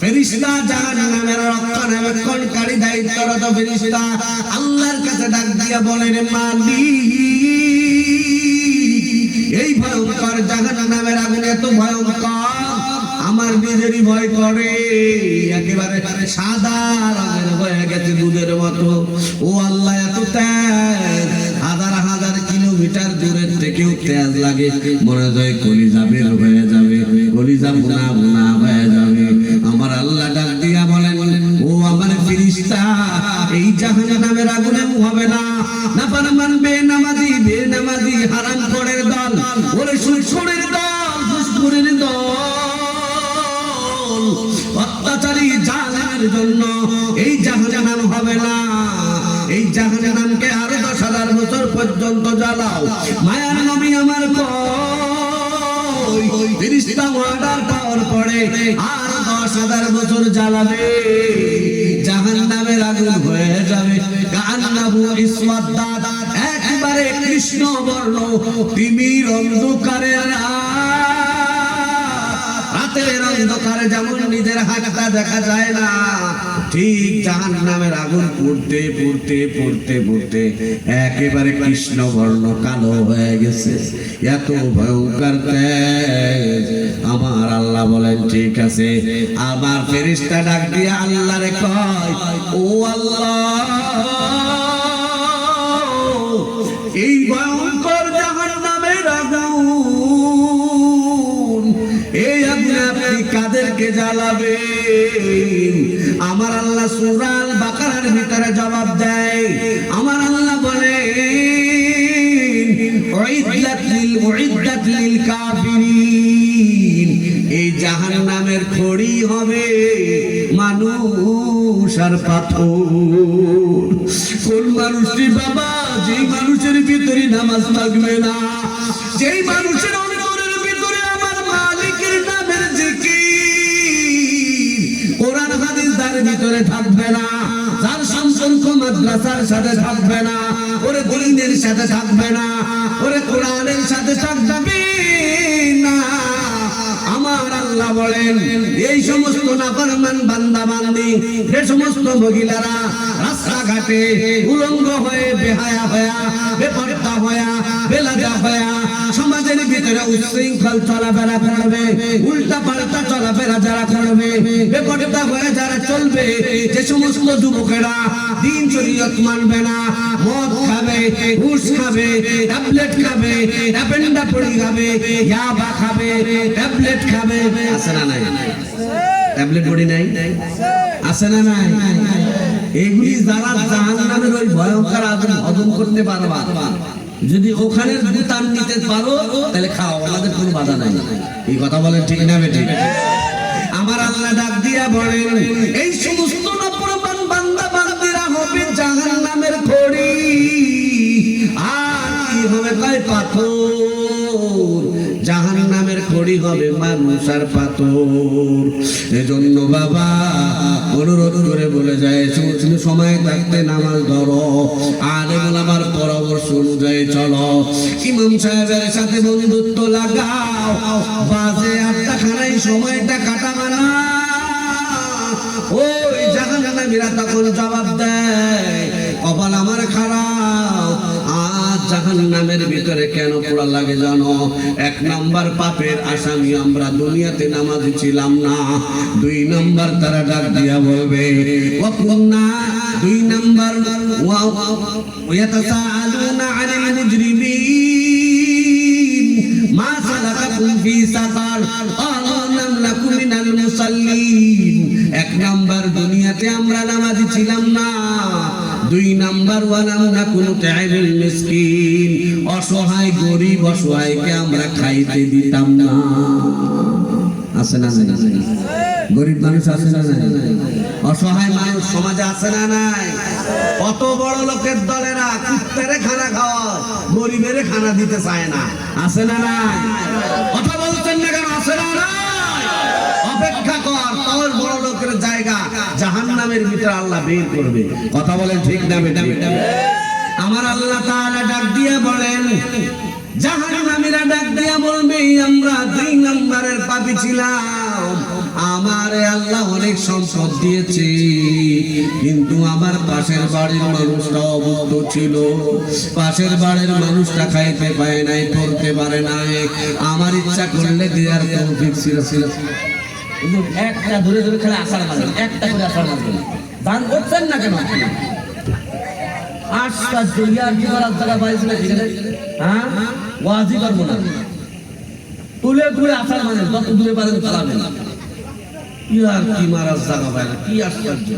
ফেরেশতা জাহান্নামের রক্ষণাবেক্ষণকারী দায়িত্বরত ফেরেশতা আল্লাহর কাছে ডাক দিয়া বলেন, মালিক, এই ভয়ঙ্কর জাহান্নামের আগুন এত ভয়ঙ্কর, আমার নিজেরই ভয় করে, একেবারে সাদা রঙের হয়ে গেছে, দুধের মতো। ও আল্লাহ, এত তেজ, হাজার হাজার কিলোমিটার দূরের থেকেও তেজ লাগে, মনে হয় কলিজা বের হয়ে যাবে, কলিজা ভুনা ভুনা হয়ে যাবে। আমার আল্লাহ ডাক দিয়া বলেন, ও আমার ফেরেশতা, এই জাহান্নামের আগুনে হবে না। নাফরমান, বেনামাজি, বেনামাজি, হারামখোরের দল, ওরে সুদখোরের দল, ঘুষখোরের দল, অত্যাচারী জালেমের জন্য এই জাহান্নাম হবে না। এই জাহান্নামকে আরো 10,000 বছর পর্যন্ত জ্বালাও। মায়ার নবী আমার কয়, ফেরেশতা অর্ডার পাওয়ার পরে আর 10,000 বছর জ্বালাবে, জাহান্নামের আগুন হয়ে যাবে কান্নাবু ইসওয়াদাত, একবারে কৃষ্ণ বর্ণ, তিমির অন্ধকারে রাতের অন্ধকারে যেমন নিজের হাতটা দেখা যায় না, ঠিক জাহান্নামের আগুন পুড়তে পুড়তে পুড়তে পুড়তে একেবারে কৃষ্ণ বর্ণ কালো হয়ে গেছে। এত ভয়ঙ্কর তেজ। আমার আল্লাহ বলেন ঠিক আছে। আমার ফেরেশতা ডাক দিয়ে আল্লাহরে কয়, ও আল্লাহ, এই ভয়ঙ্কর জাহান্নামের আগুন, এই আগুনে আপনি কাদেরকে জ্বালাবেন? আমার আল্লাহ সূরা আল বাকারার ভিতরে জবাব দেয়। আমার আল্লাহ বলে, উইদ্দাত লিল কাফিরিন, এই জাহান্নামের খড়ি হবে মানুষ আর পাথর। কোন মানুষটি বাবা? যেই মানুষের ভিতরে নামাজ থাকবে না, যেই মানুষের অন্তরের ভিতরে আমার মালিকের নামের জিকির, কোরআন হাদিস তার ভিতরে থাকবে না, যার সম্পর্ক মাদ্রাসার সাথে থাকবে না, ওরে দ্বীনের সাথে থাকবে না, ওরে কোরআনের সাথে থাকবে না। আমার আল্লাহ বলেন, এই সমস্ত নাফরমান বান্দা বান্দি, যে সমস্ত মহিলারা রাস্তাঘাটে উলঙ্গ হয়ে বেহায়া হয়া, বেপরদা হয়া, বেলাজা হয়া সমাজের ভিতরে উচ্ছৃঙ্খল চলাফেরা করবে, উল্টা পাল্টা চলাফেরা যারা করবে, বেপরদা হয়ে যারা চলবে, যে সমস্ত যুবকেরা দিন শরীয়ত মানবে না, মদ খাবে, ঘুষ খাবে, ট্যাবলেট খাবে, অ্যাপেন্ডা পড়ি খাবে, ইয়াবা খাবে, ট্যাবলেট খাবে, আছে না নাই? ট্যাবলেট পড়ি নাই, আছে না নাই? এইগুলি যারা জাহান্নামের ওই ভয়ঙ্কর আগুন হজম করতে পারবা, যদি ওখানে গুতান নিতে পারো তাহলে খাও, আমাদের কোনো বাধা নাই। এই কথা বলেন ঠিক না বেটি? আমার আল্লাহ ডাক দিয়া বলেন, এই সমস্ত নাফরমান বান্দা বান্দিরা হবে জাহান্নামের খড়ি, আর কি হবে? কয় পাথর। জাহান্নামের খড়ি হবে মানুষ আর পাথর। এজন্য বাবা অনুরোধ করে বলে যায়, তুমি সময় থাকতে নামাজ ধরো, আলেম ওলামার পরামর্শ অনুযায়ী চলো, ইমাম সাহেবের সাথে বন্ধুত্ব লাগাও, বাজে আড্ডাখানায় সময়টা কাটাবা না। ওই জাহান্নামীরা তখন জবাব দেয়, কপাল আমার খারাপ, আজ জাহান্নামের ভিতরে কেন পোড়া লাগে জানো? এক নাম্বার পাপের আসামি আমরা, দুনিয়াতে নামাজি ছিলাম না। দুই নাম্বার তারা ডাক দিয়া বলবে, ওয়াকুন্না, দুই নাম্বার ওয়াতাসাআলুনা আনিল মুজরিমিন মা সালাকাকুম ফি সাকার ক্বালু লাম নাকু মিনাল মুসাল্লিন। এক নাম্বার দুনিয়াতে আমরা নামাজি ছিলাম না। দুই নাম্বার ওয়ালাম নাকু নুতঈমুল মিসকিন, অসহায় গরিব অসহায়কে আমরা খাইতে দিতাম না। আছে না নাই? গরিব মানুষ আছে না নাই? অসহায় মানুষ সমাজে আছে না নাই? কত বড় লোকের দলেরা কুত্তারে খানা খাওয়ায়, গরিবের খানা দিতে চায় না। আছে না নাই? কথা বলছেন না কেন? আছে না নাই? অপেক্ষা কর, তোর বড় লোকের জায়গা জাহান্নামের ভিতরে আল্লাহ বের করবে। কথা বলেন ঠিক না বেটা? আমার আল্লাহ তাআলা ডাক দিয়ে বলেন, জাহান্নামীরা ডাক দিয়া বলবে, আমরা দুই নম্বরের পাপী ছিলাম, আমারে আল্লাহ অনেক সম্পদ দিয়েছে, কিন্তু আমার পাশের বাড়ির মানুষটা অবুদ্ধ ছিল, পাশের বাড়ির মানুষটা খাইতে পায় নাই, পড়তে পারে নাই, আমার ইচ্ছা করলে দেওয়ার তৌফিক ছিল। একটা ধরে ধরে খেলে আসার মারবেন, একটা করে আসার মারবেন, দান করছেন না কেন? আশ্চর্য, ইয়ার কি করার জায়গা পাইছিল? হ্যাঁ, ওয়াজি করবো না, তুলে তুলে আসার মানে যত দূরে পারেন চালাবেন। ইয়ার কি মারার জায়গা পায় না, কি আশ্চর্য।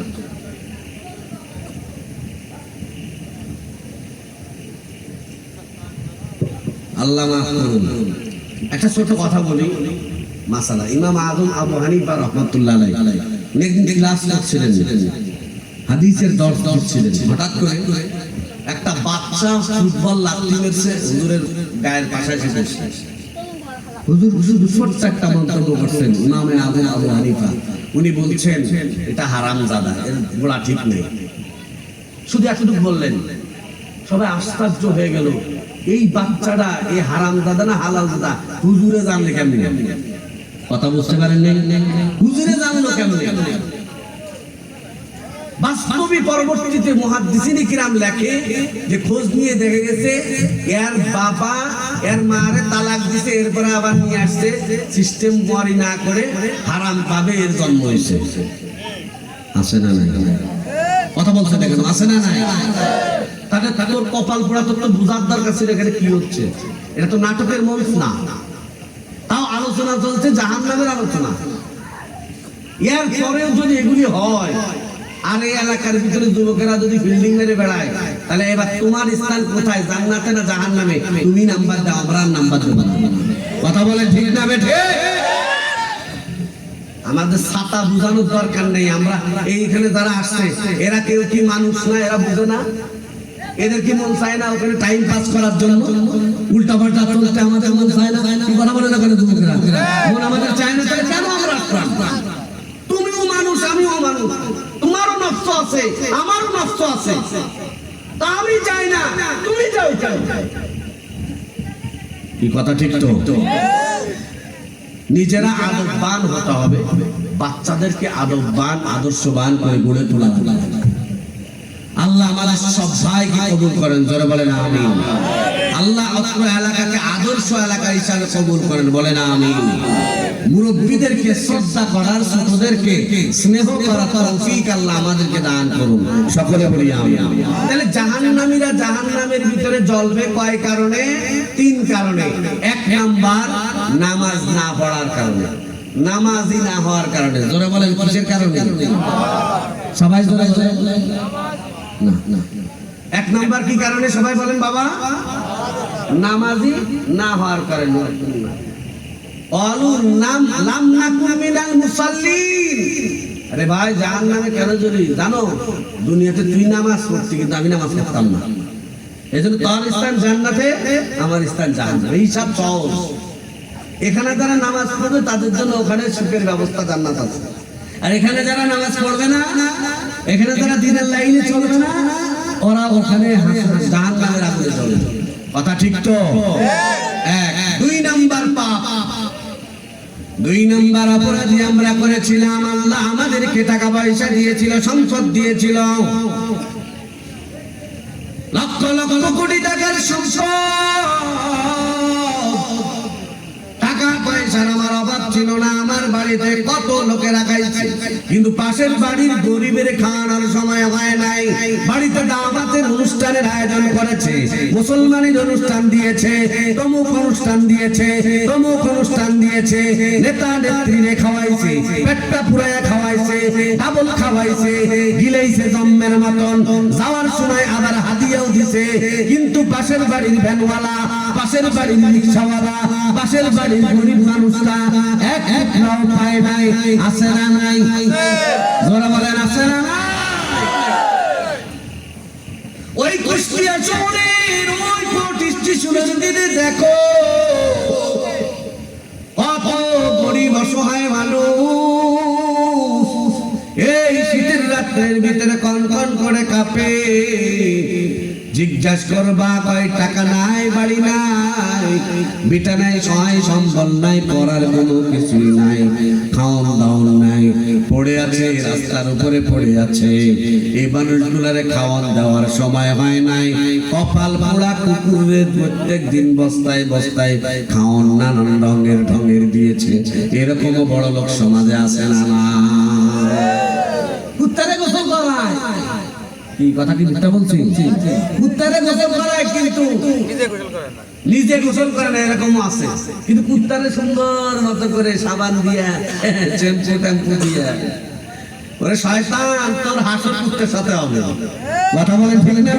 আল্লাহ মাফ করুন। একটা ছোট কথা বলি, মাসালা। ইমাম আযম আবু হানিফা রাহমাতুল্লাহ আলাইহি একদিন ক্লাস করছিলেন, হাদিসের দর্শ দিচ্ছিলেন, হঠাৎ করে একটা বাচ্চা ফুটবল লাথি মেরেছে হুজুরের গায়ের পাশে এসে বসে। হুজুর ছোট্ট একটা মন্তব্য করছেন ইমামে আযম আবু হানিফা। উনি বলছেন এটা হারামজাদা, এর বলা ঠিক নেই। শুধু এতটুকু বললেন, সবাই আশ্চর্য হয়ে গেল, এই বাচ্চাটা এই হারামজাদা না হালালজাদা হুজুরে জানলে কেমনে? কথা বুঝতে পারেন হুজুরে জানলো কেমন? বাস্তবে পরবর্তীতে মুহাদ্দিসিনে কিরাম লেখে যে খোঁজ নিয়ে দেখে গেছে এর বাবা এর মারে তালাক দিছে, এরপরে আবার নিয়ে আসছে, সিস্টেম ওয়ারি না করে হারাম পাবে এর জন্ম হয়েছে। আছে না নাই? কথা বলছে না কেন? আছে না নাই? তাহলে তোর কপাল পোড়া, তোর তো বুঝার দরকার ছিল এখানে কি হচ্ছে। এটা তো নাটকের মঞ্চ না, তাও আলোচনা চলছে জাহান্নামের আলোচনা। এর পরেও যদি এগুলি হয় আর এই এলাকার ভিতরে যুবকেরা যদি বিল্ডিং মেরে বেড়ায়, তাহলে এবার তোমার স্থান কোথায়, জান্নাতে না জাহান্নামে? তুমি নাম্বার দাও, আমরা নাম্বার দেব না। কথা বলে ঠিক না বেঠে? আমাদের ছাতা বুঝানোর দরকার নেই। আমরা এইখানে যারা আসছে এরা কেউ কি মানুষ না? এরা বুঝে না? এদের কি মন চায় না ওখানে টাইম পাস করার জন্য উল্টা পাল্টা চলতে? আমাদের মন চায় না? কি কথা বলে না কেন যুবকেরা? মন আমাদের চায় না, তাহলে কেন আমরা আসলাম? তুমিও মানুষ, আমিও মানুষ, তোমারও নষ্ট আছে, আমারও নষ্ট আছে। তা আমি চাই না, তুমি যাও। কি কথা ঠিক তো? নিজেরা আদববান হতে হবে, বাচ্চাদেরকে আদববান আদর্শবান করে গড়ে তোলা। আল্লাহ আমাদের সব ভাইকে কবুল করেন, জোরে বলেন আমিন। আল্লাহ অত্র এলাকাকে আদর্শ এলাকা হিসাবে কবুল করেন, বলেন আমিন। মুরব্বীদেরকে শ্রদ্ধা করার, ছোটদেরকে স্নেহ করার তৌফিক আল্লাহ আমাদেরকে দান করুন, সকলে বলি আমিন। তাহলে জাহান্নামীরা জাহান্নামের ভিতরে জ্বলবে কয় কারণে? 3 কারণে। 1 নাম্বার নামাজ না পড়ার কারণে, নামাজি না হওয়ার কারণে। জোরে বলেন কিসের কারণে? সবাই জোরে বলেন না না। 1 নাম্বার কি কারণে? সবাই বলেন বাবা। নামাজি না হওয়ার কারণে। অলুর নাম লাম নাকুন মিনাল মুসাল্লিন। আরে ভাই জাহান্নামে কেন জড়ি জানো? দুনিয়াতে তুই নামাজ পড়ছিস কিন্তু আমি নামাজ পড়তাম না, এজন্য তোর স্থান জান্নাতে, আমার স্থান জাহান্নামে। হিসাব সহজ। এখানে যারা নামাজ পড়বে তাদের জন্য ওখানে সুখের ব্যবস্থা, জান্নাত আছে। আর এখানে যারা নামাজ পড়বে না, এখানে যারা দিনের লাইনে চলবে না, ওরা ওখানে জাহান্নামের আগুনে জ্বলবে। কথা ঠিক তো? 2 নাম্বার পাপ, 2 নাম্বার অপরাধী আমরা করেছিলাম। আল্লাহ আমাদেরকে টাকা পয়সা দিয়েছিল, সম্পদ দিয়েছিল, লক্ষ লক্ষ কোটি টাকার সম্পদ। টাকা পয়সার আমার অভাব ছিল না, আমার বাড়িতে কত লোকেরা খাইছে, কিন্তু পাশের বাড়ির গরিবের খাওয়ানোর সময় হয় নাই। বাড়িতে দাওয়াতের অনুষ্ঠানের আয়োজন করেছে, মুসলমানের অনুষ্ঠান দিয়েছে, তমুক অনুষ্ঠান দিয়েছে, তমুক অনুষ্ঠান দিয়েছে, নেতা নেত্রীরে খাওয়াইছে, পেটটা পুরাইয়া খাওয়াইছে, ডাবল খাওয়াইছে, গিলেইছে জম্মের মতন। যাওয়ার সময় আবার হাদিয়াও দিছে, কিন্তু পাশের বাড়ির ভ্যানওয়ালা, পাশের বাড়ির রিক্সাওয়ালা, পাশের বাড়ির গরিব মানুষটা এক টাকাও পায় নাই। আছে না নাই? জোরে বলেন আছে না নাই? ওই কুষ্টিয়া শহরের ওই স্টেশনে যদি দেখো কত গরিব অসহায় মানুষ এই শীতের রাত্রের ভিতরে কনকন করে কাঁপে। জিজ্ঞাসা করবা কয় টাকা নাই, বাড়ি নাই, বিটা নাই, সহায় সম্বল নাই, পড়ার কোনো কিছুই নাই, খাওয়ান দাওয়ান নাই, পড়ে আছে রাস্তার উপরে পড়ে আছে। এই মানুষগুলারে খাওয়ান দেওয়ার সময় হয় নাই। কপাল পোড়া কুকুরের প্রত্যেক দিন বস্তায় বস্তায় খাওয়ান নানান ঢঙের দিয়েছে। এরকমও বড় লোক সমাজে আছে না? কুত্তারে গোসল করায়, কি কথা কি মিথ্যা বলছি? কুত্তারে গোসল করায় কিন্তু নিজে গোসল করে না, এরকম আছে। কিন্তু কুত্তারে সুন্দর মতো করে সাবান দিয়া, শ্যাম্পু ট্যাম্পু দিয়া। ওরে শয়তান, তোর হাসর কুত্তার সাথে হবে। কথা বলেন ঠিক না?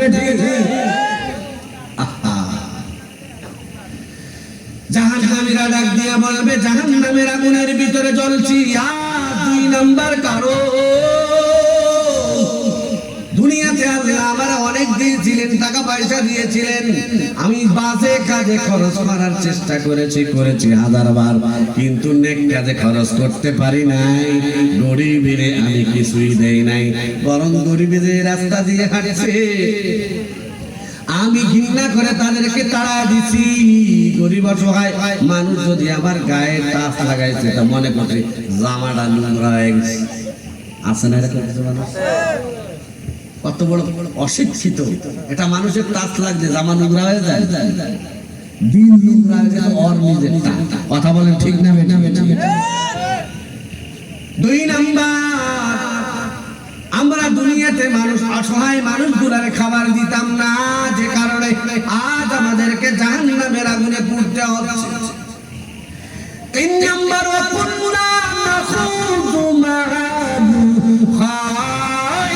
জাহান্নামীরা ডাক দিয়া বলবে, জাহান্নামের আগুনের ভিতরে জ্বলছি। আর 2 নাম্বার কারণ, দুনিয়াতে আল্লাহ আমার অনেক দিয়েছিলেন, টাকা পয়সা দিয়েছিলেন, আমি বাজে কাজে খরচ করার চেষ্টা করেছি 1000 বার, কিন্তু নেক কাজে খরচ করতে পারি নাই। গরিবের আমি কিছুই দেই নাই, বরং গরিবের রাস্তা দিয়ে হাঁটছে আমি ঘৃণা করে তাদেরকে তাড়া দিছি। গরিব অসহায় মানুষ যদি আমার গায়ে টাচ লাগাইছে তা মনে করছে জামাটা নোংরা হয়ে গেছে। আছে না এরকম কিছু মানুষ? কত বড় অশিক্ষিত, এটা মানুষের টাচ লাগছে জামা নোংরা হয়ে যায়, দিন নোংরা হয়ে যায় ওর নিজের। কথা বলেন ঠিক না বেটা? দুই নাম্বার, আমরা দুনিয়াতে মানুষ অসহায় মানুষগুলোর খাবার দিতাম না, যে কারণে আজ আমাদেরকে জাহান্নামের আগুনে পুড়তে হচ্ছে। তিন নাম্বার, ওয়াকুন্না নাখুযু মা'আল খায়িযিন।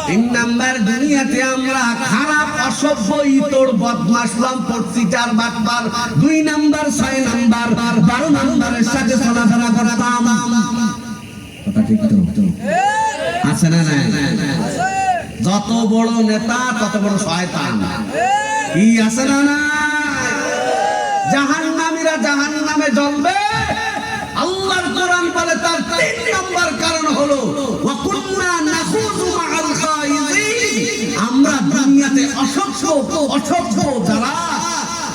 তিন নাম্বার, দুনিয়াতে আমরা খারাপ অসভ্য ইতর বদমাশ লম্পট চিটার বাটপার। দুই নাম্বার, 6 নাম্বার, 12 নাম্বারের সাথে চলাফেরা করতাম। কথা ঠিক তো? আছে না নাই? যত বড় নেতা তত বড় শয়তান। কি আছে না নাই? জাহান্নামীরা জাহান্নামে জ্বলবে। আল্লাহর কোরআন বলে তার 3 নাম্বার কারণ হলো ওয়াকুন্না নাখুযু মা'আল খায়িযিন। আমরা দুনিয়াতে অসভ্য যারা,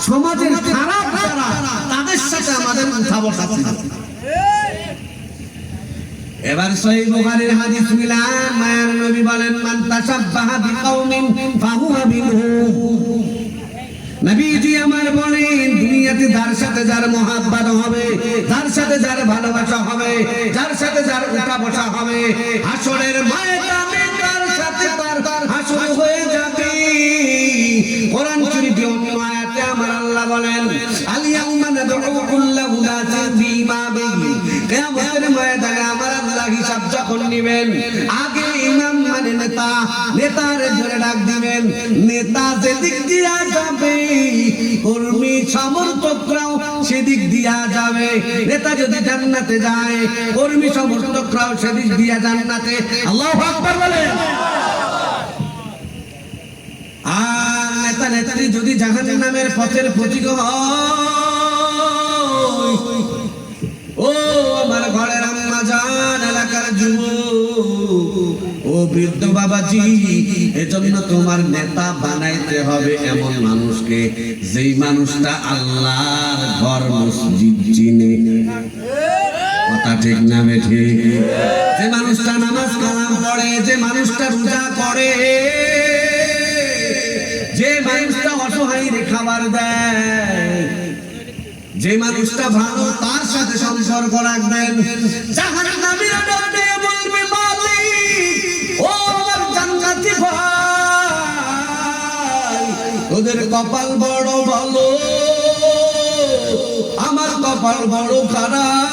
সমাজের খারাপ যারা, তাদের সাথে আমাদের উঠা বসা ছিল। এবার সহিহ বুখারীর হাদিস মিলান, মায়ার নবী বলেন মান তাশাব্বাহা বিকাউমিন ফাহুয়া মিনহুম। নবীজি আমার বলেন দুনিয়াতে যার সাথে যার মহব্বত হবে, যার সাথে যার ভালোবাসা হবে, যার সাথে যার উঠা বসা হবে, হাসরের ময়দানে তার সাথে তার হাসর হয়ে যাবে। কোরআন শরীফে অন্য আয়াতে আমার আল্লাহ বলেন আল ইয়াউমা নাদউ কুল্লা উনাসিন বিইমামিহিম। কিয়ামতের ময়দানে আমার আল্লাহ হিসাব যখন নেবেন, আগে ইমাম মানে নেতা, নেতার ধরে ডাক দিবেন। নেতা যেদিক দিয়া যাবে কর্মী সমর্থকরাও সেদিক দিয়া যাবে। নেতা যদি জান্নাতে যায় কর্মী সমর্থকরাও সেদিক দিয়া জান্নাতে। আল্লাহু আকবার বলেন। আর নেতা নেত্রী যদি জাহান্নামের পথের প্রতীক হয়, ও আমার ঘরের আম্মা জান, এলাকার যুবক, ও বৃদ্ধ বাবাজি, এজন্য তোমার নেতা বানাইতে হবে এমন মানুষকে যেই মানুষটা আল্লাহর ঘর মসজিদ চিনে। কথা ঠিক না বেঠি? যে মানুষটা নামাজ কালাম পড়ে, যে মানুষটা রোজা করে, যে মানুষটা অসহায়ীর খাবার দেয়, যে মানুষটা ভালো তার সাথে সম্পর্ক রাখবেন। জাহান্নামীরা ডরে বলবে মালিক, ও আমার জান্নাতি ভাই, তোদের কপাল বড় ভালো, আমার কপাল বড় খারাপ।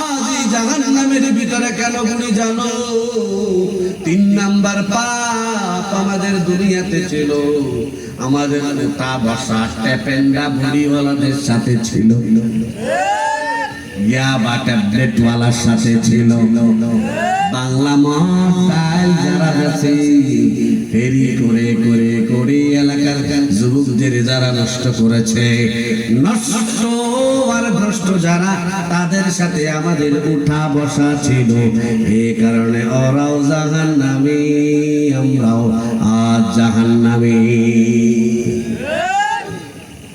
আজ এই জাহান্নামের ভিতরে কেন ঘুরি জানো? 3 নাম্বার পাপ আমাদের দুনিয়াতে ছিল, আমাদের উঠা বসা টেপেন্ডা বুড়িওয়ালাদের সাথে ছিল, ইয়াবা ট্যাবলেট ওয়ালার সাথে ছিল, বাংলা মহল যারা আছে ফেরি করে করে করে এলাকার যুবকদের যারা নষ্ট করেছে, নষ্ট আর ভ্রষ্ট যারা, তাদের সাথে আমাদের উঠা বসা ছিল। এই কারণে ওরাও জাহান্নামী, আমরাও আজ জাহান্নামী।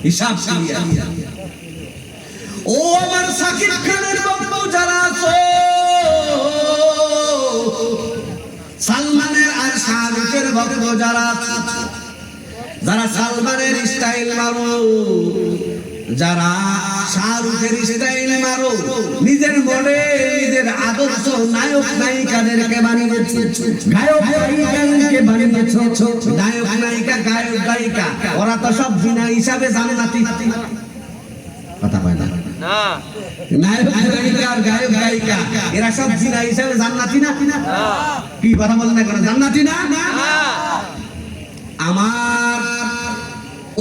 হিসাব ও আমার সাকিব খানের বন্ধু যারা আছো, সালমানের আর শাহরুখের ভক্ত যারা, যারা সালমানের স্টাইল মারো, যারা শাহরুখের স্টাইল মারো, নিজের মনে নিজের আদর্শ নায়ক নায়িকাদেরকে বানিয়েছে, গায়ক নায়িকাদেরকে বানিয়েছে, নায়ক নায়িকা গায়ক গায়িকা, ওরা তো সব বিনা হিসাবে জান্নাতি। কথা কয় না? নায়ক নায়িকা আর গায়ক গায়িকা এরা সব বিনা হিসাবে জান্নাতি না? কি কথা বলেন না? জান্নাতি না? আমার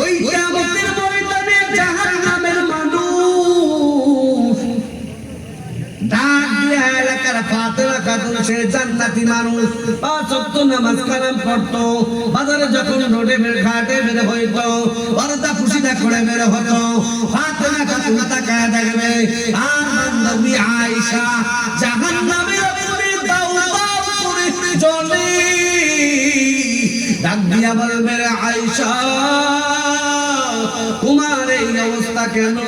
ওই কিয়ামতের ময়দানে জাহান্নামের মানুষ ডাক দিয়ে এলাকার ফাতেমা খাতুন, সে জান্নাতি মানুষ, 5 ওয়াক্ত নামাজ কালাম পড়তো, বাজারে যখন রোডে ঘাটে বের হইতো, পর্দা খুশিটা করে বের হতো, ফাতেমা খাতুন তাকায় দেখবে আর বান্ধবী আয়েশা জাহান্নাম ডাক দিয়া বলবে রে আয়েশা তোমার এই অবস্থা কেন?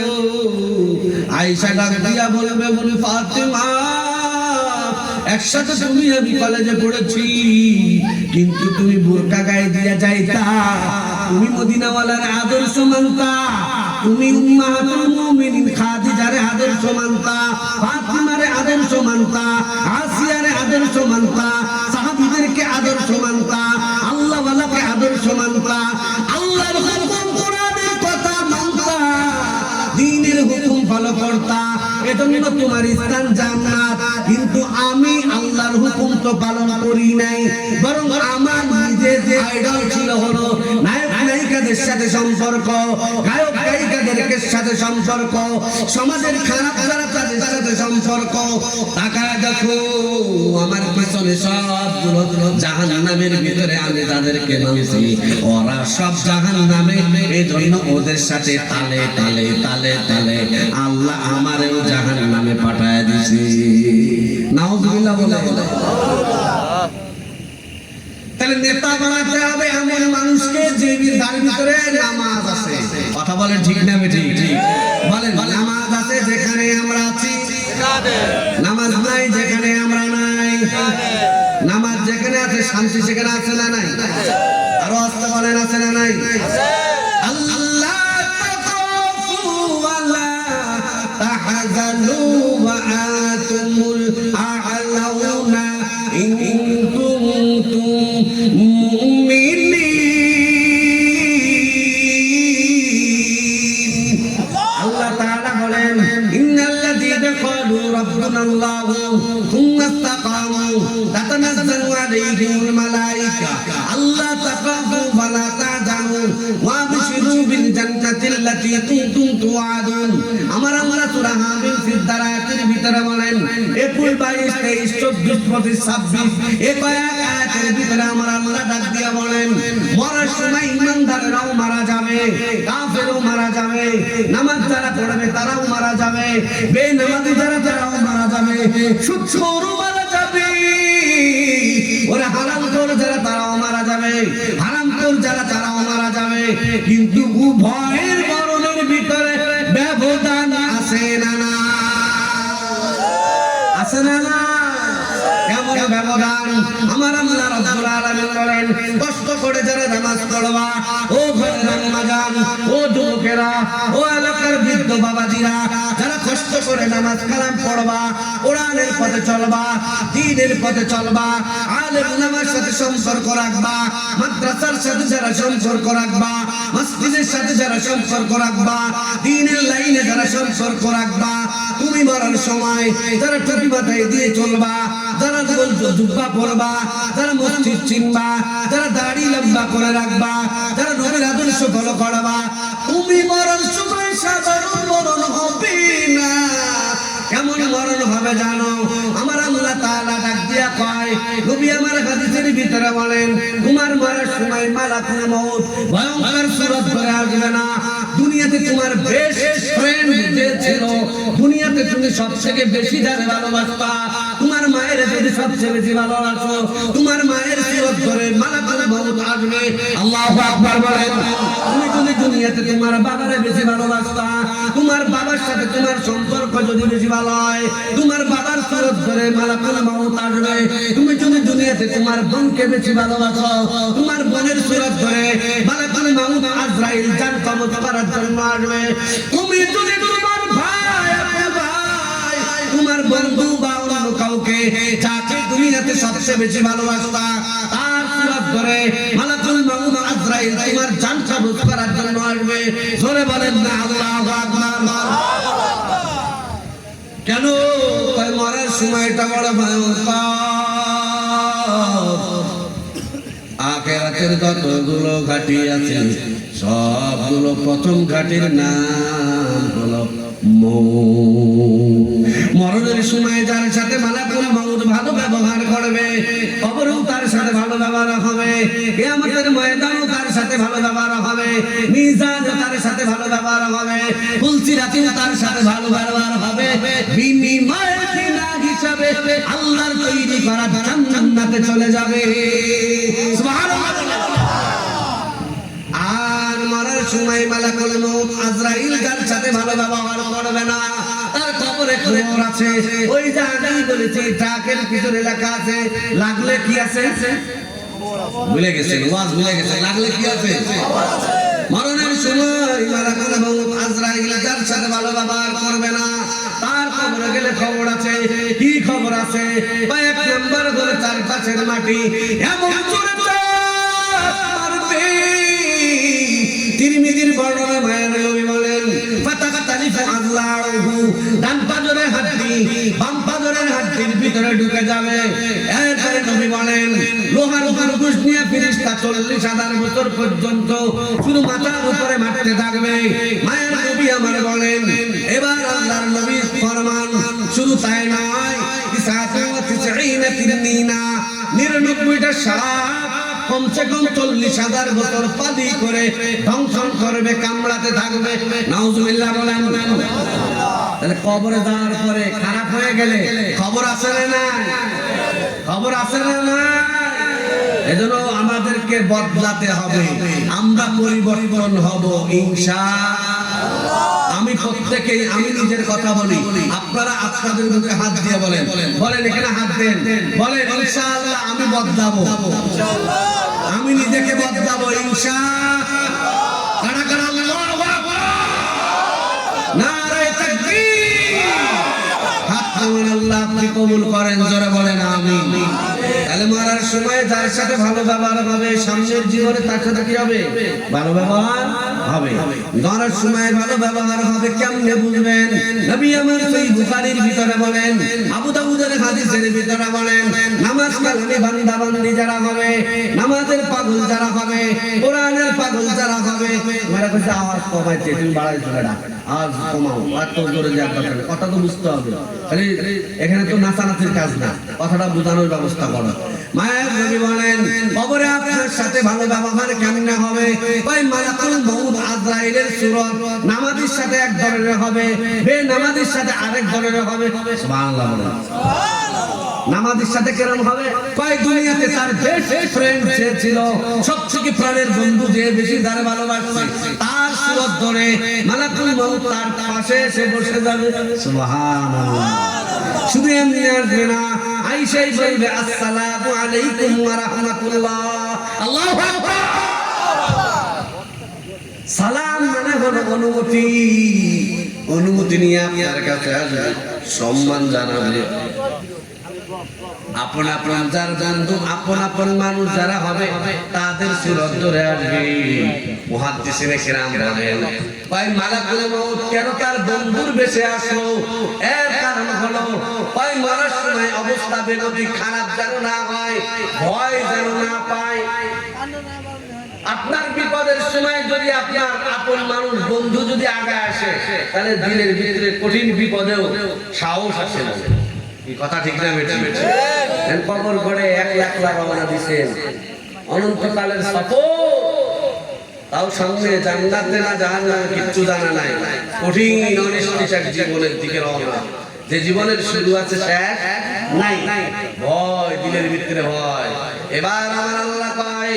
আয়েশা ডাক দিয়া বলবে বলে ফাতেমা একসাথে তুমি আমি কলেজে পড়েছি কিন্তু তুমি বোরকা গায়ে দিয়া যাইতা, তুমি মদিনাওয়ালার আদর্শ মানতা, তুমি উম্মাহাতুল মুমিনিন খাদিজারে আদর্শ মানতা, ফাতিমারে আদর্শ মানতা, আসিয়ারে আদর্শ মানতা, সাহাবীদেরকে আদর্শ মানতা, আল্লাহ ওয়ালাকে আদর্শ মানতা, আল্লাহর হুকুম কোরআনের কথা মানতা, দ্বীনের হুকুম ফলো করতা, এজন্য তোমার স্থান জান্নাত। কিন্তু আমি আল্লাহর হুকুম তো পালন করি নাই, বরং আমার নিজের যে আইডল ছিল হলো নায়ক নায়িকাদের সাথে সম্পর্ক, গায়ক গায়িকাদের সাথে সম্পর্ক, সমাজের খারাপ খারাপ তাদের সাথে সম্পর্ক। তাকায় দেখো আমার পেছনে সবগুলো জাহান্নামের ভিতরে আমি তাদেরকে নামিয়েছি, ওরা সব জাহান্নামে, এজন্য ওদের সাথে তালে তালে তালে তালে আল্লাহ আমারেও জাহান্নামে পাঠায় দিয়েছে। নাউজুবিল্লাহ বলে। তাহলে নেতা বানাতে হবে এমন মানুষকে যে যার ভিতরে নামাজ আছে। কথা বলেন ঠিক না বেঠিক? বলেন নামাজ আছে যেখানে আমরা আছি, নামাজ নাই যেখানে আমরা নাই। নামাজ যেখানে আছে শান্তি সেখানে আছে না নাই? আরো আস্তে বলেন আছে না নাই? আল্লাহ তাখাফু ওয়ালা তাহজানু ওয়া আতুমুল আ'লাউনা ইন কুনতুম মুমিনিন। আল্লাহ তাআলা বলেন ইন্নাল্লাযীনা ক্বালু রাব্বুনাল্লাহু থুম্মা ইসতাকামু তাতানাজ্জালু আলাইহিমুল মালায়েকা আল্লা তাখাফু ওয়া লা তাহজানু ওয়া আবশিরু বিল জান্নাতিল্লাতী কুনতুম তুআদুন। আমার আল্লাহ সূরা হামিম ফিদ্দার আয়াতের ভিতরে বলেন 21, 22, 23, 24, 25 এই কয়েক আয়াতের ভিতরে আমার আল্লাহ ডাক দিয়া বলেন মরার সময় ঈমানদাররাও মারা যাবে, কাফেরও মারা যাবে, নামাজ যারা পড়বে তারাও মারা যাবে, বেনামাজি যারা তারাও মারা যাবে, সুদখোরও মারা যাবে, ওরা হারামখোর যারা তারাও মারা যাবে, হারামখোর যারা তারাও মারা যাবে। কিন্তু উভয়ের মরণের ভিতরে ব্যবধান আছে না না? আছে না না? কেমন ব্যবধান? আমার আল্লাহ রাব্বুল আলামিন বলেন কষ্ট করে যারা নামাজ পড়বা, ও ঘরের আম্মাজান, ও যুবকেরা, ও এলাকার বৃদ্ধ বাবাজিরা, যারা কষ্ট করে নামাজ কালাম পড়বা, কোরআনের পথে চলবা, দ্বীনের পথে চলবা, আলেম ওলামার সাথে সম্পর্ক রাখবা, মাদ্রাসার সাথে যারা সম্পর্ক রাখবা, মসজিদের সাথে যারা সম্পর্ক রাখবা, দ্বীনের লাইনে যারা সম্পর্ক রাখবা, তুমি মরার সময় যারা টুপি মাথায় দিয়ে চলবা, যারা জুব্বা পরবা, যারা মসজিদ চিনবা, যারা দাড়ি লম্বা করে রাখবা, যারা নবীর আদর্শ ফলো করবা, তুমি মরার সময় সাধারণ মরণ হবে না। কেমন মরণ হবে জানো? আমার আল্লাহ তাআলা ডাক দিয়া কয়, নবী আমার হাদিসের ভিতরে বলেন তোমার মরার সময় মালাকুল মউত ভয়ঙ্কর সূরত ধরে আসবে না। দুনিয়াতে তোমার বেস্ট ফ্রেন্ড যে ছিল, দুনিয়াতে তুমি সবথেকে বেশি যারে ভালোবাসতা, তোমার মায়ের যদি সবচেয়ে বেশি ভালোবাসো, তোমার মায়ের সূরত ধরে মালাকুল মউত আসবে। আল্লাহু আকবার বলেন। তুমি যদি দুনিয়াতে তোমার বাবারে বেশি ভালোবাসতা, তোমার বাবার সাথে তোমার সম্পর্ক যদি বেশি ভালো হয়, তোমার বাবার সূরত ধরে মালাকুল মউত আসবে। তুমি যদি দুনিয়াতে তোমার বোনকে বেশি ভালোবাসো, তোমার বোনের সূরত ধরে মালাকুল মউত আজরাইল জান কবজ করার জন্য আসবে। তুমি যদি তোমার ভাই, তোমার বন্ধু বা অন্য কাউকে যাকে দুনিয়াতে সবচেয়ে বেশি ভালোবাসতা, তার সূরত ধরে মালাকুল মউত আজরাইল তোমার জান কবজ করার জন্য আসবে। জোরে বলেন না আল্লাহু আকবার। কেন? তাই মরার সময়টা বড় ভয়ঙ্কর। আখিরাতের যতগুলো ঘাটি আছে সবগুলো প্রথম ঘাটির নাম হলো মৌত। মরণের সময় যার সাথে মালাকুল মউত ভালো ব্যবহার করবে, কবরেও তার সাথে ভালো ব্যবহার হবে, কিয়ামতের ময়দানেও তার সাথে ভালো ব্যবহার হবে, মিজানে তার সাথে ভালো ব্যবহার হবে, ফুলসিরাতেও তার সাথে ভালো ব্যবহার হবে। বিনিময়ে বিনা হিসাবে আল্লাহর তৈরি করা জান্নাতে চলে যাবে। সুবহানাল্লাহ। সাথে ভালো ব্যবহার করবে না তার কবরে খবর আছে ওই যে আগেই বলেছি ট্রাকের ভিতরে লেখা আছে লাগলে কি আছে ভুলে গেছেন ওয়াজ ভুলে গেছেন লাগলে কি আছে মরণের সময় মালাকুল মউত আজরাইল যার সাথে ভালো ব্যবহার করবে না তার কবরে গেলে খবর আছে কি খবর আছে এক নাম্বার হলো চারপাশের মাটি এমন জোরে মারবে তিরমিজির বর্ণনা মায়ের নবী বলেন ফাতাকাতালিফু আযলাউহু ডান পাজরের হাড্ডি বাম পাজরের হাড্ডির ভিতরে ঢুকে যাবে এরপরে নবী বলেন লোহার খরগোশ নিয়ে ফেরেশতা 40,000 বছর পর্যন্ত শুধু মাথার উপরে মারতে থাকবে মায়ের নবী আমার বলেন এবার আল্লাহর নবী ফরমান শুধু তাই নয় 99টা সাপ কমসে কম 40,000 বছর পাদি করে ধ্বংস করবে কামড়াতে থাকবে নাউজুবিল্লাহ বলেন তাহলে কবরে যাওয়ার পরে খারাপ হয়ে গেলে খবর আছে না খবর আছে না এজন্য আমাদেরকে বদলাতে হবে আমরা পরিবর্তন হব ইনশাআল্লাহ আমি প্রত্যেকই আমি নিজের কথা বলি আপনারা আপনাদের মুখে হাত দিয়ে বলেন বলেন এখানে হাত দেন বলেন ইনশাআল্লাহ আমি বদলাবো ইনশাআল্লাহ আমি নিজেকে বদলাবো ইনশাআল্লাহ কারা কারা আল্লাহু আকবার নারে তাকবীর হাত নামান আল্লাহ আপনি কবুল করেন জোরে বলেন আমিন তাহলে মরার সময় যার সাথে ভালো ব্যবহার হবে সামনের জীবনে তার সাথে কি হবে ভালো ব্যবহার হবে মরার সময় ভালো ব্যবহার হবে কেমনে বুঝবেন নবী আমার সহিহ বুখারীর ভিতরে বলেন আবু দাউদের হাদিসের ভিতরে বলেন নামাজ কালামে বান্দা বান্দি যারা হবে নামাজের পাগল যারা হবে কোরআনের পাগল যারা হবে ওরা কইছে আওয়াজ কমাইতে তুমি বাড়াইছো না আজ কমাও এত জোরে যা কথা তো বুঝতে হবে খালি এখানে তো নাচানাচির কাজ না কথাটা বোঝানোর ব্যবস্থা করো মায়ের নবী বলেন কবরে আপনার সাথে ভালো ব্যবহার কেমনে হবে ওই মালাকুল মউত আজরাইলের সূরত নামাজীর সাথে এক ধরনের হবে বেনামাজীর সাথে আরেক ধরনের হবে সুবহানাল্লাহ বলেন নামাজীর সাথে কেমন হবে কয় দুনিয়াতে তার বেস্ট ফ্রেন্ড যে ছিল সবথেকে প্রাণের বন্ধু যে বেশি যারা ভালোবাসে তার সূরত ধরে মালাকুল মউত তার পাশে এসে বসে যাবে সুবহানাল্লাহ শুধু এমনি আসবে না আয়েশাই বলবে আসসালামু আলাইকুম ওয়া রাহমাতুল্লাহ আল্লাহু আকবার সালাম মানে হলো অনুমতি নিয়ে আপনার কাছে আসবে সম্মান জানাবে আপন আপন যার বন্ধু আপন আপন মানুষ যারা হবে তাদের সুরত ধরে আসবে মুহাদ্দিসিনে কিরাম বলেন ভাই মালাকুল মউত কেন তার বন্ধুর বেশে আসলো এর কারণ হলো ভাই মরার সময় অবস্থা বেগতি খারাপ যেন না হয় ভয় যেন না পায় আপনার বিপদের সময় যদি আপনার আপন মানুষ বন্ধু যদি আগে আসে তাহলে দিনের ভিতরে কঠিন বিপদেও সাহস আসে না এই কথা ঠিক না বেটা দেন কবর করে 1 লাখ রওনা দিবেন অনন্তকালের সফর তাও সামনে জান্নাতে না জাহান্নামে কিচ্ছু জানা নাই কঠিন অনিশ্চিত জীবনের দিকে রওনা যে জীবনের শুরু আছে শেষ নাই ভয় দিলের ভিতরে ভয় এবার আমার আল্লাহ কয়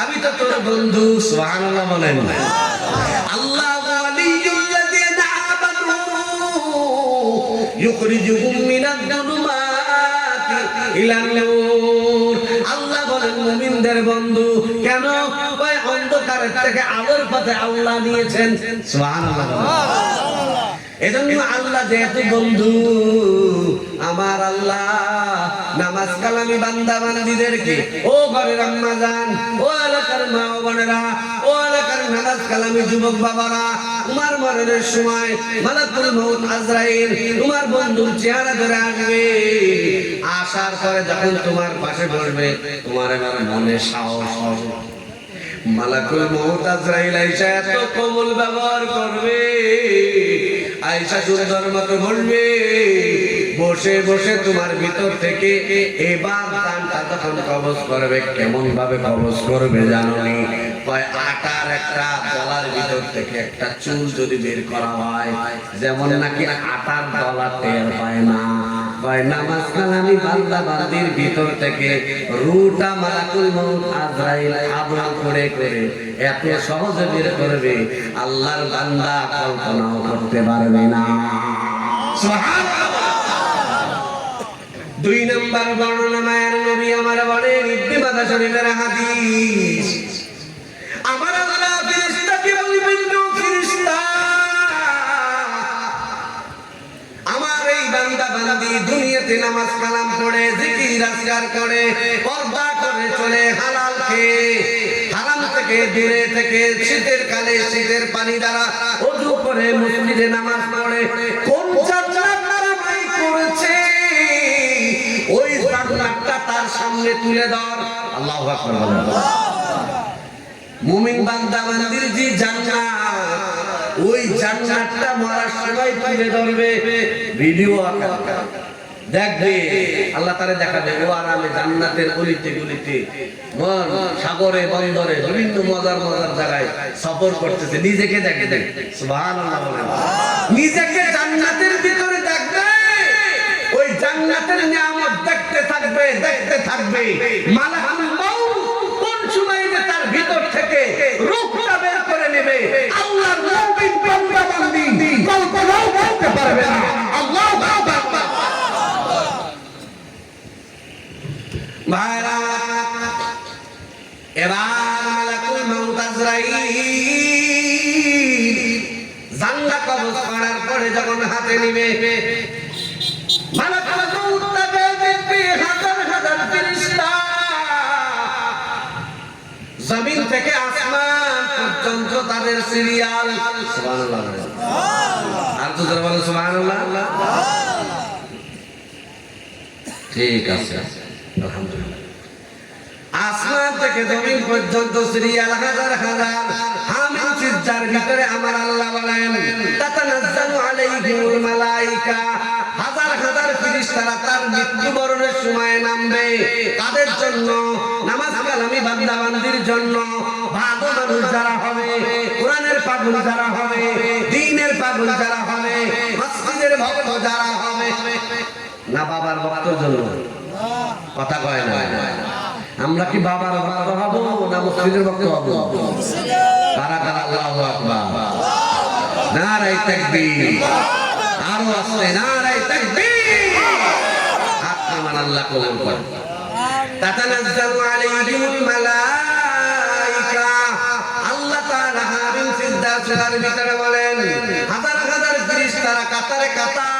আমি তো তোর বন্ধু সুবহানাল্লাহ বলেন আল্লাহ ওয়ালিয়ুল্লাযিনা আমানু ইখরিজুহুম মিনাদ দুলুমাতি ইলান নূর আল্লাহ বলেন মুমিনদের বন্ধু কেন ওই অন্ধকার থেকে আলোর পথে আল্লাহ নিয়েছেন সুবহানাল্লাহ এজন্য আল্লাহ যেহেতু বন্ধু আমার আল্লাহ নামাজ কালামি বান্দা বান্দীদেরকে ও ঘরের আম্মা জান ও এলাকার মা ও বোনেরা ও এলাকার নামাজ কালামি যুবক বাবারা তোমার মরণের সময় মালাকুল মউত আজরাইল তোমার বন্ধুর চেহারা ধরে আসবে আসার পরে যখন তোমার পাশে বসবে তোমার এবার মনে সাহস হবে মালাকুল মউত আজরাইল আয়েশা এত কোমল ব্যবহার করবে আয়েশা সুন্দর মতো বলবে বসে বসে তোমার ভিতর থেকে এবার দানটা যখন কবজ করবে কেমন ভাবে কবজ করবে জানোনি কয় আটার একটা দলার ভিতর থেকে একটা চুল যদি বের করা হয় যেমন নাকি আটার দলা টের পায় না কয় নামাজ কালামি বান্দা বান্দির ভিতর থেকে রূহটা মালাকুল মউত আজরাইল আবরণ করে করে এত সহজে বের করবে আল্লাহর বান্দা কল্পনাও করতে পারবে না। সুবহানাল্লাহ। 2 নম্বর বর্ণনা মায়ের নবী আমার বলেন ইবনে মাজাহ শরীফের হাদিস, আমার আল্লাহ ফেরেশতাকে বলবেন ও ফেরেশতা, আমার এই বান্দা বান্দি দুনিয়াতে নামাজ কালাম পড়ে জিকির আজকার করে পর্দা করে চলে হালাল খেয়ে হারাম থেকে দূরে থেকে শীতের কালে শীতের পানি দ্বারা ওযু করে মসজিদে নামাজ পড়ে কোন জান্নাত কামাই করেছে ওই জান্নাতটা তার সামনে তুলে ধর। আল্লাহু আকবার বলেন। মুমিন বান্দা বান্দির যে জান্নাত ওই জান্নাতটা মরার সময় তুলে ধরবে ভিডিও আকারে দেখবে, আল্লাহ তাআলা দেখাবে ও আরামে জান্নাতের গলিতে গলিতে সাগরে বন্দরে বিভিন্ন মজার মজার জায়গায় সফর করতেছে, নিজেকে দেখবে। সুবহানাল্লাহ বলেন। নিজেকে জান্নাতের ভিতরে দেখবে, ওই জান্নাতের নিয়ামত দেখতে থাকবে দেখতে থাকবে। মালাকুল মউত কোন সময় যে তার ভিতর থেকে রূহটা বের করে নেবে আল্লাহর মুমিন বান্দা বান্দি কল্পনাও করতে পারবে না। আল্লাহু আকবার। ভাইরা এবার মালাকুল মউত আজরাইল জান্নাত কবজ করার পরে যখন হাতে নিবে মালাকুল মউত তাকে দেখবে হাজার হাজার ফেরেশতা জমিন থেকে আসমান পর্যন্ত তাদের সিরিয়াল। সুবহানাল্লাহ। আর তো যারা বলে সুবহানাল্লাহ। ঠিক আছে আলহামদুলিল্লাহ। আসমান থেকে জমিন পর্যন্ত সিরিয়াল হাজার হাজার হামিল সিজদার ভিতরে আমার আল্লাহ বলেন তাতানাজ্জালু আলাইহিমুল মালায়েকা, হাজার হাজার ফেরেশতারা তার মৃত্যুবরণের সময় নামবে। কাদের জন্য? নামাজ কালামি বান্দা বান্দির জন্য। ভালো মানুষ যারা হবে, কোরআনের পাগল যারা হবে, দ্বীনের পাগল যারা হবে, মসজিদের ভক্ত যারা হবে। না বাবার ভক্তের জন্য? কথা কয় না। আমরা কি বাবার ভক্ত হব না মসজিদের ভক্ত হব? কারা কারা আল্লাহু আকবার। নারায়ে তাকবীর। আরো আছে নারায়ে তাকবীর। আকমান আল্লাহ কবুল করুন। তাতানাজ্জালু আলাইহিমুল মালায়েকা, আল্লাহ তাআলা হাবিল সিজদা সুরার ভিতরে বলেন হাজার হাজার ফেরেশতারা কাতারে কাতার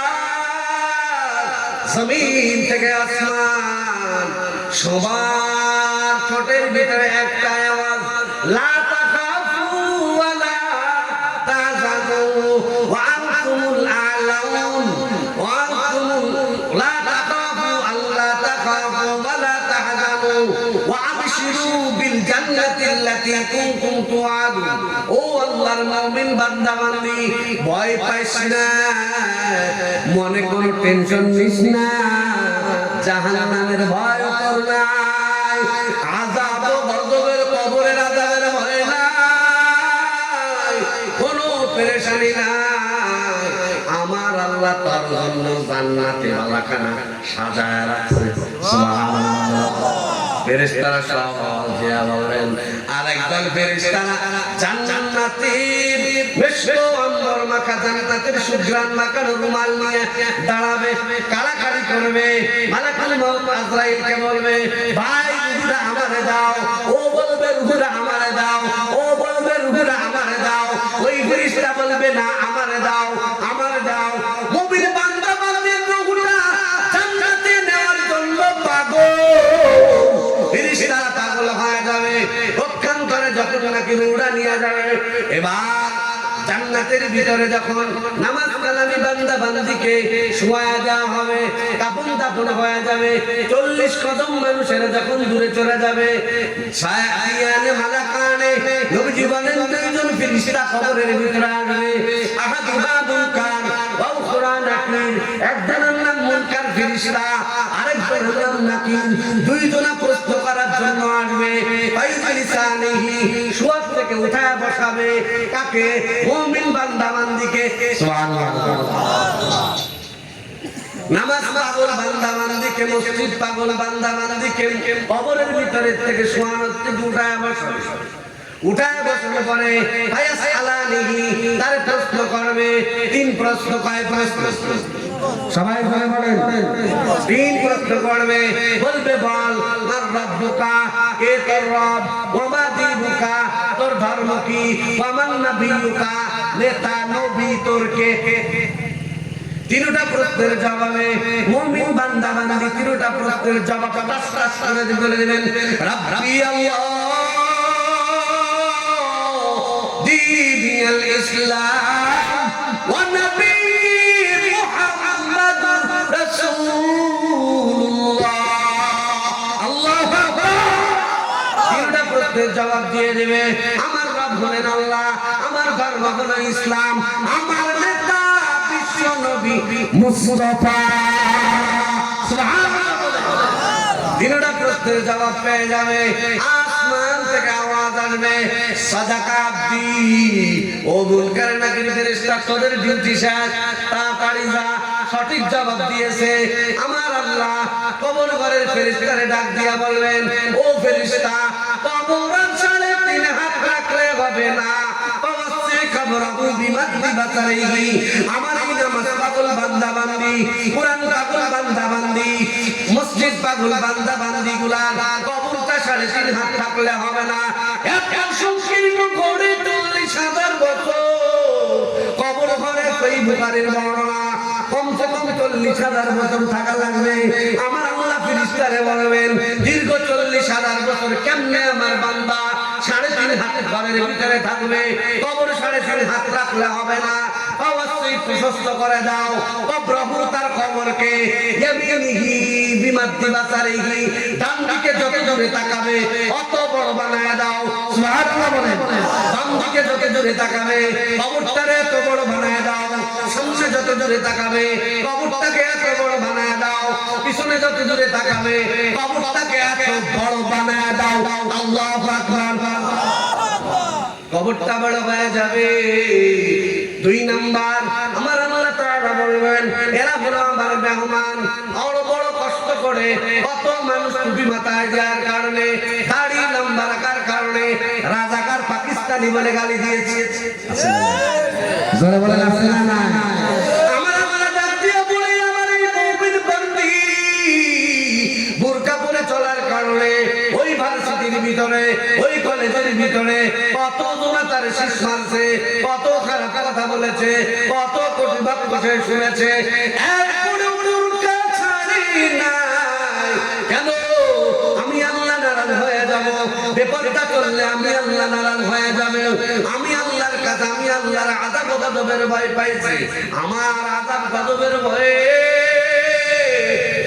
জমিন থেকে আসমান সবার ঠোঁটের ভিতরে একটা আওয়াজ, লা তাখাফু ওয়া লা তাহজানু ওয়া আনতুমুল আ'লাউন ওয়া আনতুমুল লা তাখাফু আল্লা তাখাফু ওয়া লা তাহজানু ওয়া আবশিরু বিল জান্নাতি আল্লাতী কুনতুম তুআদুন। ও আল্লাহর মুমিন বান্দা বান্দি, ভয় পাইস না, মনে কোনো টেনশন নিস না, জাহান্নামের ভয় কর না, আযাব ও গজবের কবরের আযাবের ভয় নাই, কোনো পেরেশানি নাই। আমার আল্লাহ তার জন্য জান্নাতে বালাখানা সাজায় রাখছে। সুবহানাল্লাহ। ফেরেশতারা সব জিয়া বলেন, আরেকদল ফেরেশতারা জান্নাতের মিশক আম্বর মাখা জান্নাতের সুঘ্রাণ মাখানো রুমাল নিয়ে দাঁড়াবে, কাড়াকাড়ি করবে। মালাকুল মউত আজরাইলকে বলবে, ভাই রূহটা আমারে দাও। ও বলবে রূহটা আমারে দাও। ও বলবে রূহটা আমারে দাও। ওই ফেরেশতা বলবে না আমারে দাও আমারে দাও। মুমিন বান্দা বান্দির রূহটা জান্নাতে নেওয়ার জন্য পাগল। ফেরেশতারা পাগল হয়ে যাবে, পক্ষান্তরে যখন নাকি রূহটা নিয়ে যাবে। এবার জান্নাতের ভিতরে যখন নামাজ কালামি বান্দা বান্দিকে শোয়া দেওয়া হবে, কাফন দাফন হয়ে যাবে, 40 কদম মানুষেরা যখন দূরে চলে যাবে, সায়ানে মালাকানে নবীজি বলেন দুইজন ফেরেশতা কবরের ভিতরে আসবে। আহাদুহা মুনকার ওয়া উখরা নাকির। একজনের নাম মুনকার ফেরেশতা, আরেকজনের নাম নাকির। দুইজনা প্রশ্ন করার জন্য আসবে। ফাইজলিসানিহি, শুয়ার থেকে উঠায় বসাবে। কাকে? মুমিন বান্দা বান্দিকে। সুবহানাল্লাহ। নামাজ পাগল বান্দা বান্দিকে, মসজিদ পাগল বান্দা বান্দিকে কবরের ভিতরে থেকে শোয়ানোর থেকে উঠায় বসাবে। উঠায় বসানো পরে তার প্রশ্ন করবে। 3 প্রশ্ন। কয় প্রশ্ন? সবাই বলে বলেন। 3 প্রশ্ন করবে। বলবে বল আর রব্বুকা, কে তোর রব? ওয়া মা দীনুকা, তোর ধর্ম কি? ওয়া মান নবিয়ুকা, নেতা নবী তোর কে? 3টা প্রশ্নের জবাবে মুমিন বান্দা বান্দি 3টা প্রশ্নের জবাব টাস টাস করে বলে দিবেন রাব্বি আল্লাহ দীনুল ইসলাম ওয়া নবী মুহাম্মাদুর রাসূলুল্লাহ। আল্লাহু আকবার। 3টা প্রশ্নের জবাব দিয়ে দিবে। আমার রব হলেন আল্লাহ, আমার ধর্ম হলো ইসলাম, আমার নেতা নবী মুস্তাফা। সুবহানাল্লাহ। 3টা প্রশ্নের জবাব পেয়ে যাবে। আসমান থেকে আওয়াজ আসবে, সাদাকা আব্দি। ও মুনকার নাকির ফেরেশতা, তোদের ডিউটি শেষ, তাড়াতাড়ি যা। সঠিক জবাব দিয়েছে। আমার আল্লাহ কবর ঘরের ফেরেশতারে ডাক দিয়া বলবেন, ও ফেরেশতা, কবরের 3.5 হাত রাখলে হবে না। আমার এই নামাজ পাগল বান্দা বান্দি, কুরআন পাগল বান্দা বান্দি, মসজিদ পাগল বান্দা বান্দি গুলার কবরটা 3.5 হাত থাকলে হবে না। এত সংকীর্ণ গড়ে 40,000 বছর কবর ঘরে সহিহ বুখারীর বর্ণনা, কমসে কম 40,000 বছর থাকা লাগবে। আমার আল্লাহ ফেরেশতারে বলবেন, দীর্ঘ 40,000 বছর কেমনে আমার বান্দা 3.5 হাত ঘরের ভিতরে থাকবে? কবর 3.5 হাত রাখলে হবে না, অবশ্যই প্রশস্ত করে দাও। ও প্রভু, তার কবরকে ইয়ামিনিহি বিমাদ্দি বাসারিহি, ডান দিকে যত জোরে তাকাবে অত বড় বানায় দাও। সুবহানাল্লাহ বলেন। ডান দিকে যত জোরে তাকাবে কবরটারে এত বড় বানায় দাও। সামনে যত জোরে তাকাবে কবরটাকে এত বড় বানায় দাও। পিছনে যত জোরে তাকাবে কবরটাকে এত বড় বানায় দাও। আল্লাহু আকবার। কবরটা বড় হয়ে যাবে। 2 নাম্বার, আমার আল্লাহ তাআলা বলবেন, এরা হলো আমার মেহমান। বড় বড় কষ্ট করে কত মানুষ টুপি মাথায় দেওয়ার কারণে, দাড়ি লম্বা রাখার কারণে রাজাকার পাকিস্তানি বলে গালি দিয়েছে। জোরে বলেন আছে না না? আমার আল্লাহ জাতীয় বলে আমার এই মুমিন বান্দি বোরকা পরে চলার কারণে ওই ভার্সিটির ভিতরে, ওই কলেজের ভিতরে কত জোনা তার শীষ মারছে, কত খারাপ কথা বলেছে, কত কটুবাক্য সে শুনেছে। এরপরে বোরকা ছাড়ি নাই কেন? আমি আল্লাহ নারাজ হয়ে যাব। বেপরদা করলে আমি আল্লাহ নারাজ হয়ে যাবে। আমি আল্লাহর কাছে, আমি আল্লাহর আযাব গজবের ভয় পাইছি। আমার আযাব গজবের ভয়ে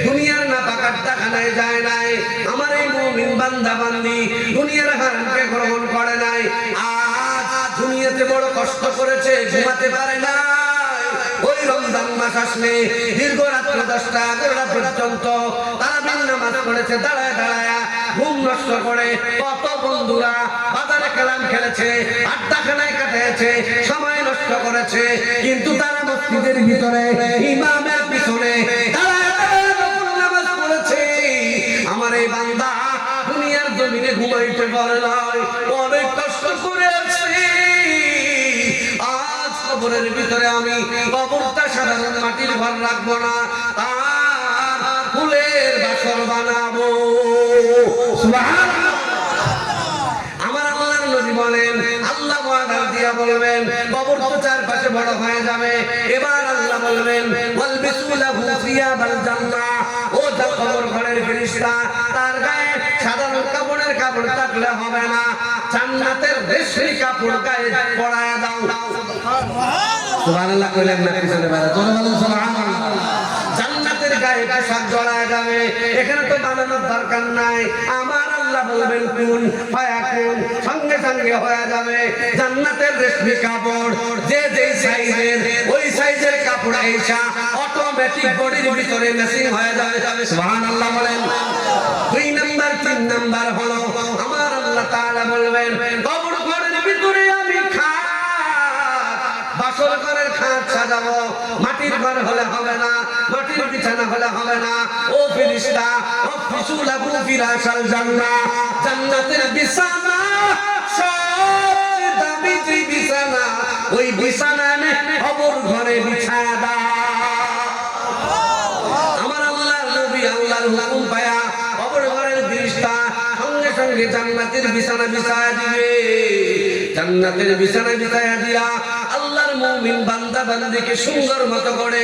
দুনিয়ার না পাকার টাকায় যায় নাই। আমার এই মুমিন বান্দা বান্দি দুনিয়ার হারামকে গ্রহণ করে নাই। আজ দুনিয়াতে বড় কষ্ট করেছে, ঘুমাতে পারে না। ওই রমজান মাস আসলে দীর্ঘ রাত্র 10টা 11টা পর্যন্ত তারাবির নামাজ পড়েছে, দাঁড়ায় দাঁড়ায় ঘুম নষ্ট করে। কত বন্ধুরা বাজারে কালাম খেলেছে, আড্ডাখানায় কাটিয়েছে, সময় নষ্ট করেছে, কিন্তু তারা মসজিদের ভিতরে ইমামের পিছনে দাঁড়ায় নামাজ পড়েছে। আমার এই বান্দা দুনিয়ার জমিনে ঘুমাইতে পারে নাই, অনেক কষ্ট করে আছে। আজ কবরের ভিতরে আমি কবরটা সাধারণ মাটির ঘর রাখবো না, তার ফুলের বাসর বানাবো। সুবহানাল্লাহ। আমার আল্লাহর নবী বলেন, আল্লাহ ওয়াদা দিয়া বলবেন কবর তো চারপাশে বড় হয়ে যাবে। এবার আল্লাহ বলবেন, ওয়ালবিসু লাহু সিয়াবাল জান্নাহ। ও যা কবর ঘরের ফেরেশতা, তার গায়ে সাধারণ কাপড়ের কাপড় থাকলে হবে না, জান্নাতের রেশমি কাপড় গায়ে পরায়া দাও। সুবহানাল্লাহ কইলেন না? পিছনে বলা জোরে বলেন সুবহানাল্লাহ। জান্নাতের গায়ে পোশাক জড়ায় যাবে। এখানে তো বানানোর দরকার নাই। আমার আল্লাহ বলবেন কুন ফায়াকুন, সঙ্গে সঙ্গে হয়ে যাবে। জান্নাতের রেশমি কাপড় যে যেই সাইজের, ওই সাইজের কাপড় আইসা অটোমেটিক বডির ভিতরে ম্যাচিং হয়ে যাবে। সুবহানাল্লাহ বলেন। 2 নাম্বার 3 নাম্বার হলো আমার আল্লাহ তাআলা বলবেন কবর ঘরের ভিতরে আমি খাট, বাসর ঘরের খাট যাব, মাটির ঘর হলে হবে না, মাটির বিছানা হলে হবে না। ও ফেরেশতা, আফিসু লাহু ফিরাশাল জান্নাহ, জান্নাতের বিছানা সবচেয়ে দামি যে বিছানা, ওই বিছানা এনে কবর ঘরে বিছায়া দাও। আমার আল্লাহর নবী আল্লাহর হুকুম পায়া কবর ঘরের ফেরেশতা সঙ্গে সঙ্গে জান্নাতের বিছানা বিছায়া দিবে। জান্নাতের বিছানা বিছায়া দিয়া আল্লাহর মুমিন বান্দা বান্দিকে সুন্দর মতো করে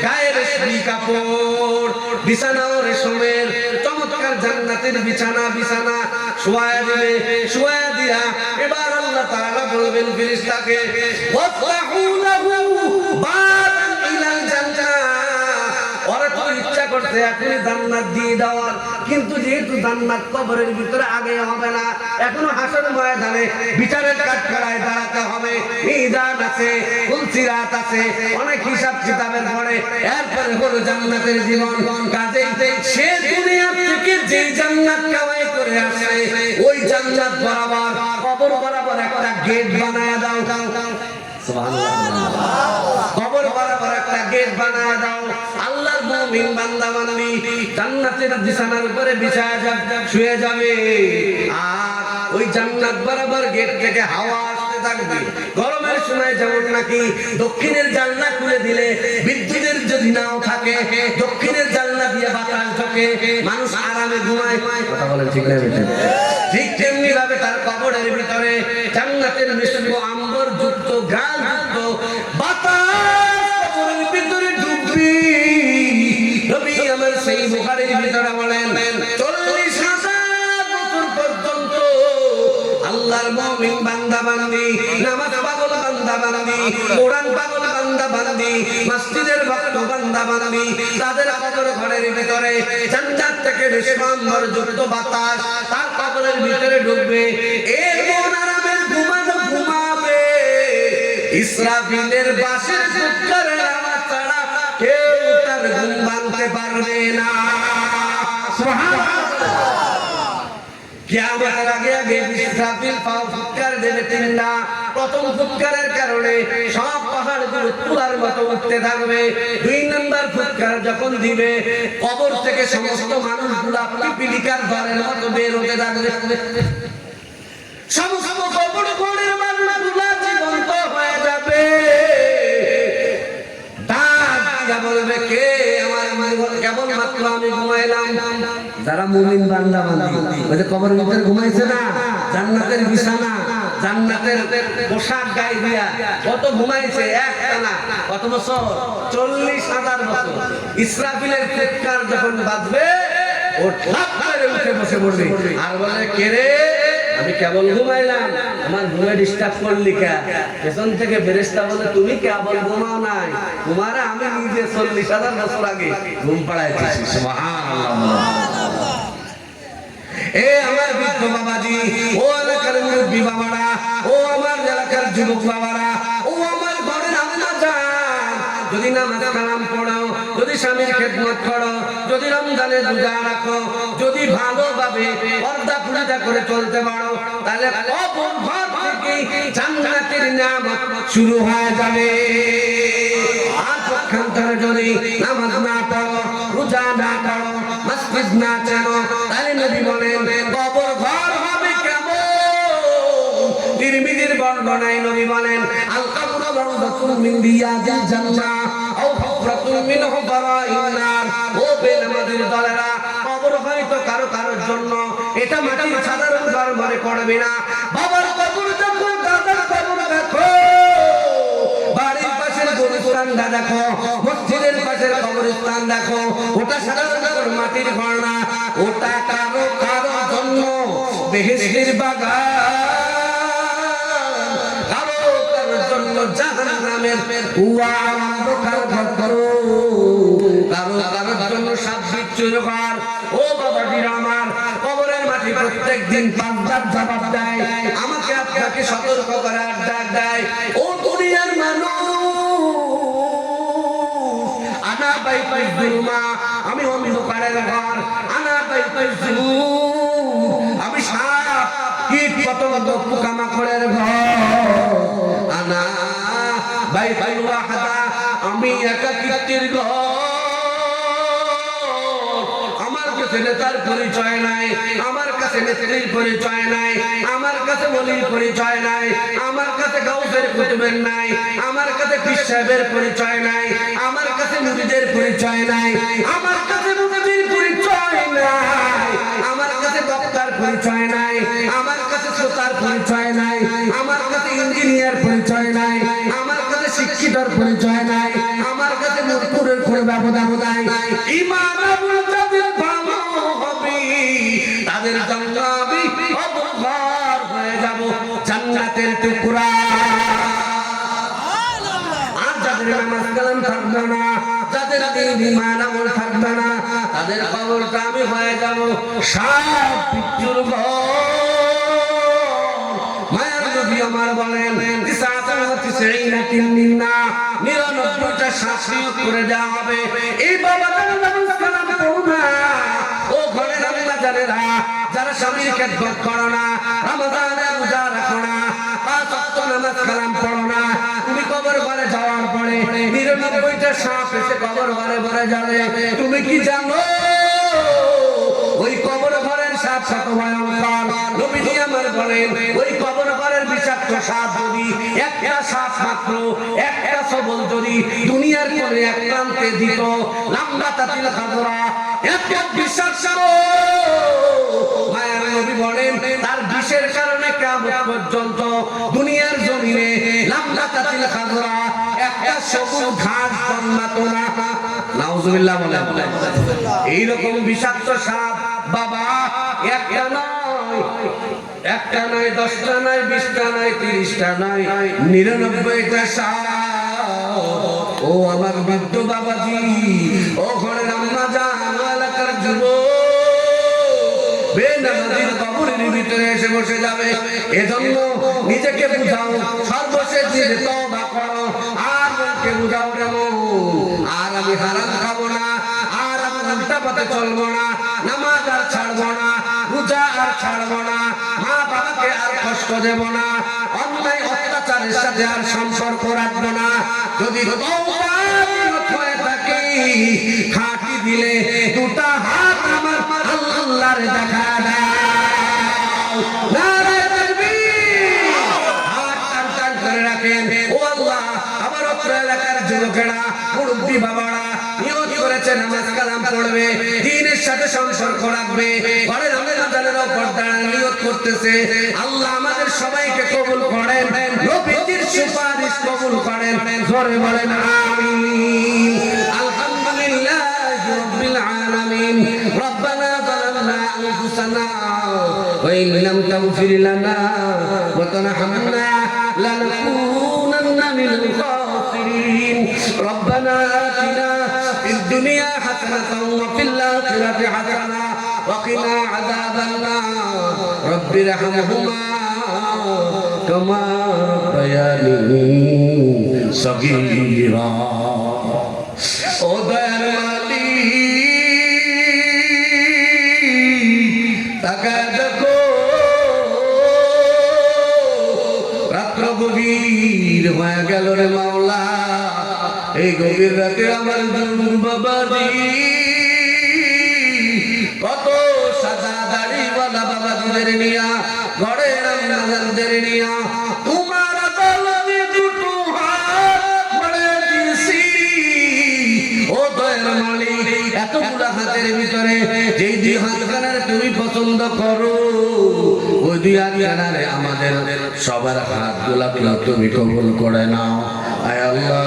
গায়ের রেশমি কাপড়, বিছানা রেশমের চমৎকার জান্নাতের বিছানা শোয়া দিবে। শোয়া দিয়া এবার আল্লাহ তাআলা বলবেন ফেরেশতাকে, ওয়াফতাহু লাহু বাবান ইলাল জান্নাহ। ওরা তো ইচ্ছা করছে এখনই জান্নাত দিয়ে দেওয়ার, কিন্তু যেহেতু জান্নাত কবরের ভিতরে আগে হবে না, এখনো হাসর ময়দানে বিচারের কাঠগড়ায় দাঁড়াতে হবে। মিজান আছে, ফুলসিরাত আছে, অনেক হিসাব কিতাবের পরে এরপরে হলো জান্নাতের জীবন। কাজেই সে দুনিয়া থেকে যে জান্নাত কামাই করে আসে, ওই জান্নাত বরাবর কবর বরাবর একটা গেট বানায়া দাও। সুবহানাল্লাহ। কবর বরাবর একটা গেট বানায়া দাও। আল্লাহর মুমিন বান্দা বান্দি জান্নাতের বিছানার উপরে বিছায়া শুয়ে যাবে, আর ওই জান্নাত বরাবর গেট থেকে হাওয়া আসতে থাকবে। গরমের সময় যেমন নাকি দক্ষিণের জানলা খুলে দিলে বিদ্যুতের যদি নাও থাকে, দক্ষিণের জানলা দিয়ে বাতাস ঢোকে, মানুষ আরামে ঘুমায়। কথা বলেন ঠিক না বেটা? ঠিক তেমনি ভাবে তার কবরের ভিতরে জান্নাতের মিশ্র আম্বর যুক্ত ঘ্রাণ যুক্ত বাতাস কবরের ভিতরে ঢুকবে। নবী আমার সেই বুখারীর ভিতরে বলেন 40,000 বছর পর্যন্ত আল্লাহর মুমিন বান্দা বান্দি, নামাজ পাগল বান্দা বান্দি, কোরআন পাগল বান্দা বান্দি, মসজিদের ভক্ত বান্দা বান্দি, তাদের কবর ঘরের ভিতরে জান্নাত থেকে রেশমাম্বর যুক্ত বাতাস তার কবরের ভিতরে ঢুকবে। এর মন আরামের ঘুমাবে। ইসরাফিলের বাঁশির ফুৎকারের আওয়াজ ছাড়া কেউ তার ঘুম ভাঙতে পারবে না। সুবহানাল্লাহ। কিয়ামতের আগে আগে ইসরাফিল পাও ফুৎকার দেবে তিনটা। প্রথম ফুৎকারের কারণে সব পাহাড়গুলো তুলার মতো উঠতে থাকবে। 2 নম্বর ফুৎকার যখন দিবে, কবর থেকে সমস্ত মানুষগুলো পিপিলিকার দলের মতো বের হতে থাকবে। সমস্ত কবর ঘরের মানুষগুলো জীবন্ত হয়ে যাবে। বলবে, কে আমার কেবল মাত্র আমি ঘুমাইলাম। যারা মুমিন বান্দা বান্দি ওই যে কবরের ভিতরে ঘুমাইছে না, জান্নাতের বিছানা, জান্নাতের পোশাক গায়ে দিয়া কত ঘুমাইছে একটানা, কত বছর? 40,000 বছর। ইসরাফিলের ফুৎকার যখন বাজবে, ও ঠাপ করে উঠে বসে পড়বে আর বলে, কে রে, আমি কেবল ঘুমাইলাম, আমার ঘুমে ডিস্টার্ব করলি কে? পেছন থেকে ফেরেশতা বলে, তুমি কেবল ঘুমাও নাই, তোমারে আমি নিজে 40,000 বছর আগে ঘুম পাড়াইছি। সুবহানাল্লাহ। এ আমার বৃদ্ধ বাবাজি, ও এলাকার মুরব্বী বাবারা, ও আমার এলাকার যুবক বাবারা, ও আমার ঘরের আম্মা জান, যদি নামাজ কালাম পড়ো, যদি স্বামীর খেদমত করো, যদি রমজানে রোজা রাখো, যদি ভালোভাবে পর্দা পূজা করে চলতে পারো, তাহলে কবর ঘর থেকে জান্নাতের নিয়ামত শুরু হয়ে যাবে। আর পক্ষান্তরে যদি নামাজ না পড়ো, রোজা না করো, মসজিদ না চেনো, তাহলে নবী বলেন কবর ঘর হবে কেমন? তিরমিজির বর্ণনায় নবী বলেন, আল কবরু রাউযাতুন মিন রিয়াজিল জান্নাহ আও হুফরাতুন মিন হুফারাইন নার। ও বেনামাজির দলেরা, কবর হয়তো কারো কারোর জন্য এটা মাটির সাধারণ ঘর মনে করবে না। বাবার কবর দেখো, দাদার কবর দেখো, বাড়ির পাশের কবরস্থানটা দেখো, মসজিদের পাশের কবরস্থান দেখো, ওটা সাধারণ মাটির ঘর না, ওটা কারো কারো জন্য বেহেশতের বাগান, কারো কারোর জন্য জাহান্নামের কুয়া অন্ধকার ঘর, কারো কারোর জন্য সাত বিচ্ছুর ঘর। ও বাবাজিরা আমার, কবরের মাটি প্রত্যেকদিন 5বার জবাব দেয়, আমাকে আপনাকে সতর্ক করার ডাক দেয়। ও দুনিয়ার মানুষ, আনা বাইতুল জুলমা, আমি অন্ধকারের ঘর, আনা বাইতুল জুলুম, আমি সাপ কীট পতঙ্গ পোকামাকড়ের ঘর, আনা বাইতুল ওয়াহদা, আমি একাকিত্বের ঘর, আমার কাছে নেতার পরিচয় নাই, আমার কাছে নেত্রীর পরিচয় নাই, আমার কাছে ওলির পরিচয় নাই, আমার কাছে গাউসের কুতুবের নাই, আমার কাছে পীর সাহেবের পরিচয় নাই, আমার কাছে মুরিদের পরিচয় নাই, আমার কাছে নবীর পরিচয় নাই, আমার কাছে বক্তার পরিচয় নাই, আমার কাছে শ্রোতার পরিচয় নাই, আমার কাছে ইঞ্জিনিয়ার পরিচয় নাই, আমার কাছে শিক্ষিতর পরিচয় নাই, আমার কাছে মুরপুরের কোনো ব্যবধান নাই। ইমাম আবুল কাদের ভালো হবে, তাদের জান্নাতি অবহার হয়ে যাব জান্নাতের টুকরা। আর যাদের নামাজ কালাম থাকবে না, যাদের দ্বীন ঈমান আমল থাকবে না, তাদের কবরটা আমি হয়ে যাব সাত পিচ্চুর ঘর। মায়ার নবী আমার বলেন 99টা শাস্তি করে দেওয়া হবে। এই বাবা নামাজ কালাম পড়ো না, ও ঘরের আম্মা জানেরা, যারা স্বামীর খেদমত করো না, রমজানে রোজা রাখো না, 5 ওয়াক্ত নামাজ কালাম পড়ো না, তুমি কবর ঘরে যাওয়ার পরে 99টা সাপ এসে কবর ঘরে ভরে যাবে। তুমি কি জানো ওই কবর ঘরের সাপ কত ভয়ঙ্কর? নবীজি আমার বলেন ওই কবর ঘরের বিষাক্ত সাপ যদি একটা সাপ মাত্র, একটা সবল যদি দুনিয়ার কোনে এক প্রান্তে দিত, লম্বা তাতিল খাদরা এত বিষাক্ত, মায়ার নবী বলেন তার বিষের কারণে কিয়ামত পর্যন্ত দুনিয়ার জমিনে লম্বা তাতিল খাদরা একটা সবুজ ঘাস জন্মাতো না। নাউজুবিল্লাহ বলেন। এইরকম বিষাক্ত সাপ বাবা একটা নয়, একটা নয়, 10টা নয়, 20টা নয়, 30টা নয়, 99টা সাপ। ও আমার বৃদ্ধ বাবাজি, ও ঘরের আম্মা জান, এলাকার যুবক, বেনামাজির কবরের ভিতরে এসে বসে যাবে। এজন্য নিজেকে বুঝাও, সর্বশেষ নিজে তওবা করো, আর মনকে বুঝাও রে মন, আর আমি হারাম খাবো না, আর আমি উল্টা পথে চলবো না, নামাজ আর ছাড়বো না, রোজা আর ছাড়বো না, মা বাবাকে আর কষ্ট দেব না, অন্যায় অত্যাচারের সাথে আর সম্পর্ক রাখবো না। যদি তওবা হয়ে থাকে, খাঁটি দিলে দুটা হাত আমার আল্লাহর দেখা দাও। নারে তাকবীর, হাত টান টান করে রাখেন। ও আল্লাহ, আমার অত্র এলাকার যুবকেরা, মুরব্বী বাবারা নিয়ত করেছে নামাজ কালাম পড়বে, দ্বীনের সাথে সম্পর্ক রাখবে, ঘরের রমজানের উপর দাঁড়ান নিয়ত করতেছে। আল্লাহ আমাদের সবাইকে কবুল করেন, নবীজির সুপারিশ কবুল করেন। জোরে বলেন আমিন। আলহামদুলিল্লাহি রাব্বিল আলামিন। রব্বানা যালামনা আনফুসানা ওয়া ইন লাম তাগফির লানা ওয়া তারহামনা লানাকুনান্না মিনাল খাসিরিন। রব্বানা আতিনা ফিদ দুনিয়া হাসানাতাও ওয়া ফিল আখিরাতি হাসানা ওয়া কিনা আযাবান নার। রব্বির হামহুমা কামা রাব্বায়ানি সগীরা। ও দয়ার মালিক, তাকায় দেখো রাত্র গভীর হয়ে গেল রে মাওলা। এই গভীর রাতে আমার জুনুন বাবাজি, কত সাদা দাড়িওয়ালা বাবাজিদের নিয়া, ঘরের আম্মাজানদের নিয়া তোমার আদালতে দুটো হাত ভরে দিয়েছি। ও দয়ার মালিক, এতগুলা হাতের ভিতরে যেই দুই হাতখানার তুমি পছন্দ করো, ওই দুই হাতখানারে আমাদের সবার হাতগুলা তুমি কবুল করে নাও। আয় আল্লাহ,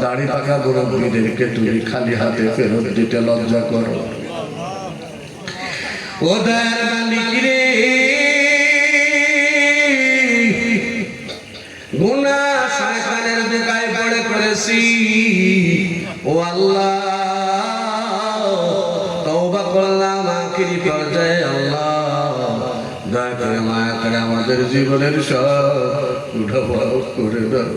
দাড়ি পাকা মুরব্বীদেরকে তুমি খালি হাতে ফেরত দিতে লজ্জা করো। ও দয়ার মালিক রে, গুনাহ শয়তানের দুকায় পড়ে করেছি। ও আল্লাহ, তওবা করলাম আখিরি পর্যায়ে। আল্লাহ দয়া করে মায়া করে আমাদের জীবনের সব উঠাবহ করে দাও।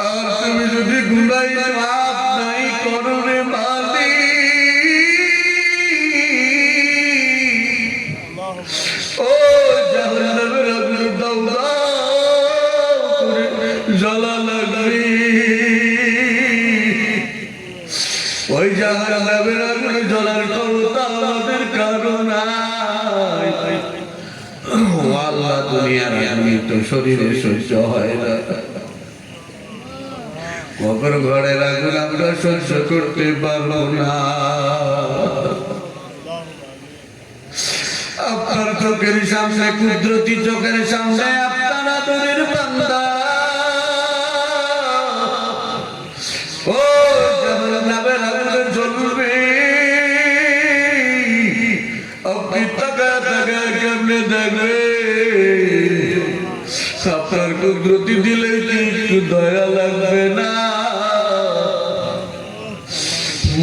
আর তুমি যদি গুনাহ মাফ নাই করো রে মালিক, ও জাহান্নামের আগুন দাও দাও করে জ্বালা নবীর আগুনে জ্বলার ক্ষমতা আমাদের কারো নাই। ও আল্লাহ, দুনিয়ার আমি তো শরীরে সহ্য হয় না, কবর ঘরের আগুন আমরা সহ্য করতে পারবো না। আপনার চোখের সামনে, কুদরতি চোখের সামনে আপনার আদরের বান্দা ও জাহান্নামের আগুনে জ্বলবে। আপনি তাকায় তাকায় কেমনে দেখবে? আপনার কুদরতি দিলে কি একটু দয়া লাগবে না?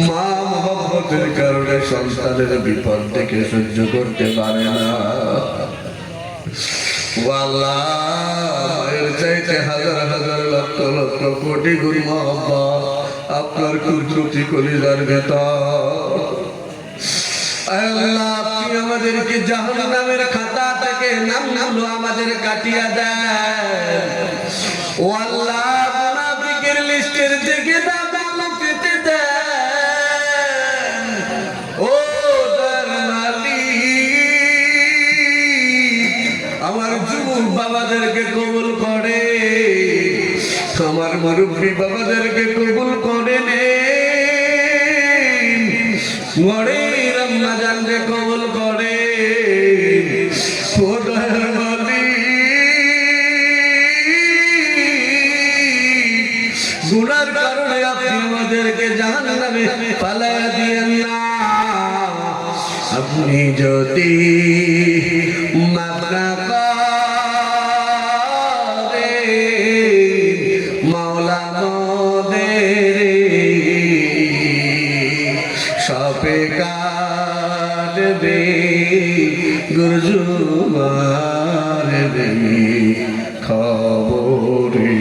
মা মহব্বতের কারণে সন্তানের বিপদ থেকে সহ্য করতে পারে না। আল্লাহ, মায়ের চাইতে হাজার হাজার লক্ষ লক্ষ কোটি গুণ মহব্বত আপনার কুদরতি কলিজার ভেতর। আল্লাহ, আপনি আমাদেরকে জাহান্নামের খাতা থেকে নামগুলো আমাদের কাটিয়ে দেন। ও আল্লাহ, মুনাফিকের লিস্টের থেকে নামগুলো কেটে দেন। ও দয়ার মালিক, আমার যুবক বাবাদেরকে কবুল করে, আমার মুরব্বী বাবাদেরকে কবুল করে নে, মরে রম্মা জানকে কবুল করে। ও দয়ার মালিক, গুনার কারণে আপনি আমাদেরকে জাহান্নামে পালায়া দিয়েন না। আপনি যদি মাফ না করেন মাওলা মোদের সাপে কাটবে গুরজু মারবে খবরে,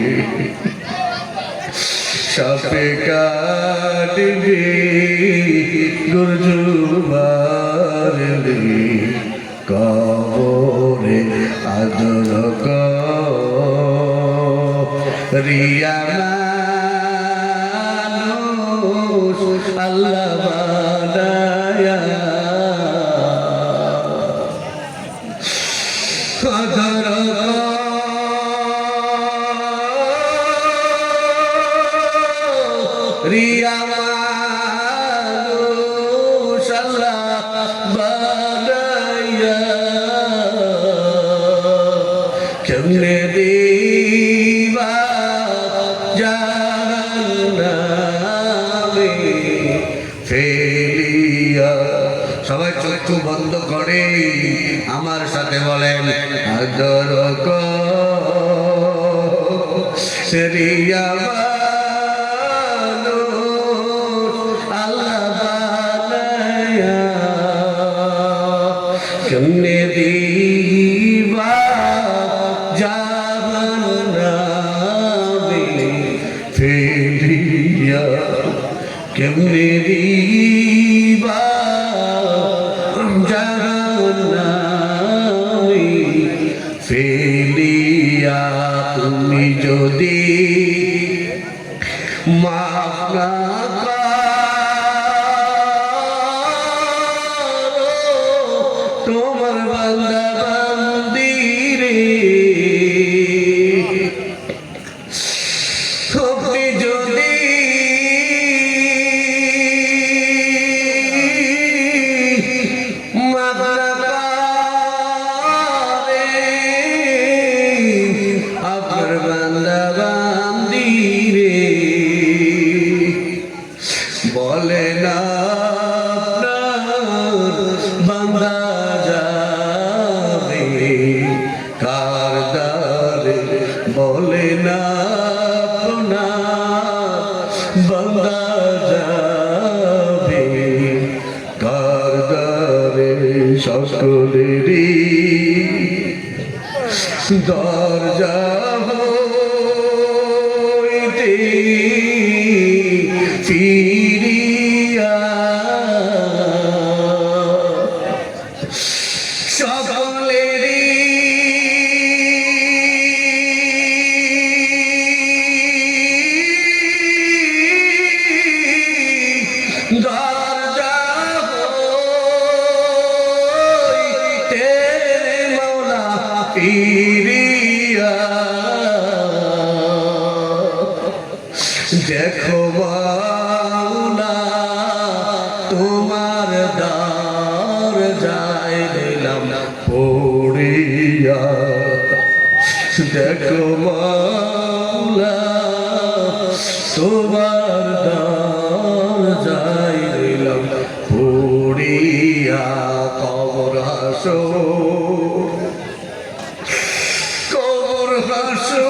সাপে কাটবে গুরজু মারবে কবরে। আদর করিয়া মানুষ আল্লাহ বানায়া, আদর করিয়া মানুষ আল্লাহ বানায়া, কেমনে দিবা জাহান্নামে ফেলিয়া। সবাই চক্ষু বন্ধ করে আমার সাথে বলেন, আদর করিয়া মানুষ আল্লাহ বানায়া, কেমনে দিবা জাহান্নামে ফেলিয়া, কেমনে দিবা জাহান্নামে ফেলিয়া। তুমি যদি মাফ না করো তোমার বান্দা বান্দিরে, আপনি যদি মাফ না করেন আপনার বান্দা বান্দিরে, বলে না বান্দা যাবে কার দ্বারে, বলে না বান্দা যাবে কার দ্বারে। সকলেরই দরজা হইতে ফিরিয়া সকলেরই দরজা ফিরিয়া দেখো মাওলা তোমার দার যাই দিলাম পড়িয়া দেখো মাওলা তোমার দার যাই দিলাম পড়িয়া কবর হাসো কবর হাসো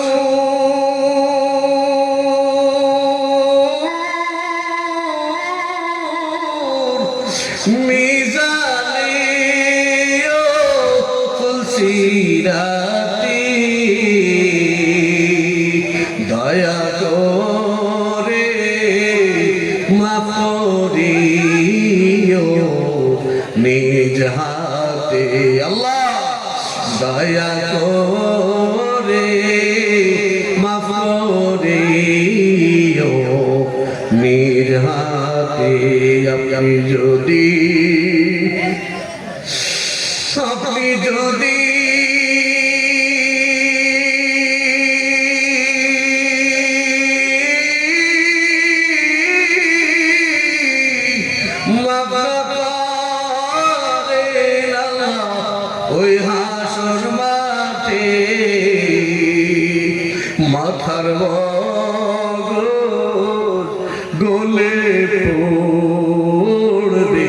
মিজানে ও ফুলসিরাতি দয়া করে মাফ করিও নিজ হাতে আল্লাহ দয়া করে মাফ করিও নিজ হাতে আপনি যদি মাফ করেন আল্লাহ ওই হাসর মাঠে মাথার গলে পড়বে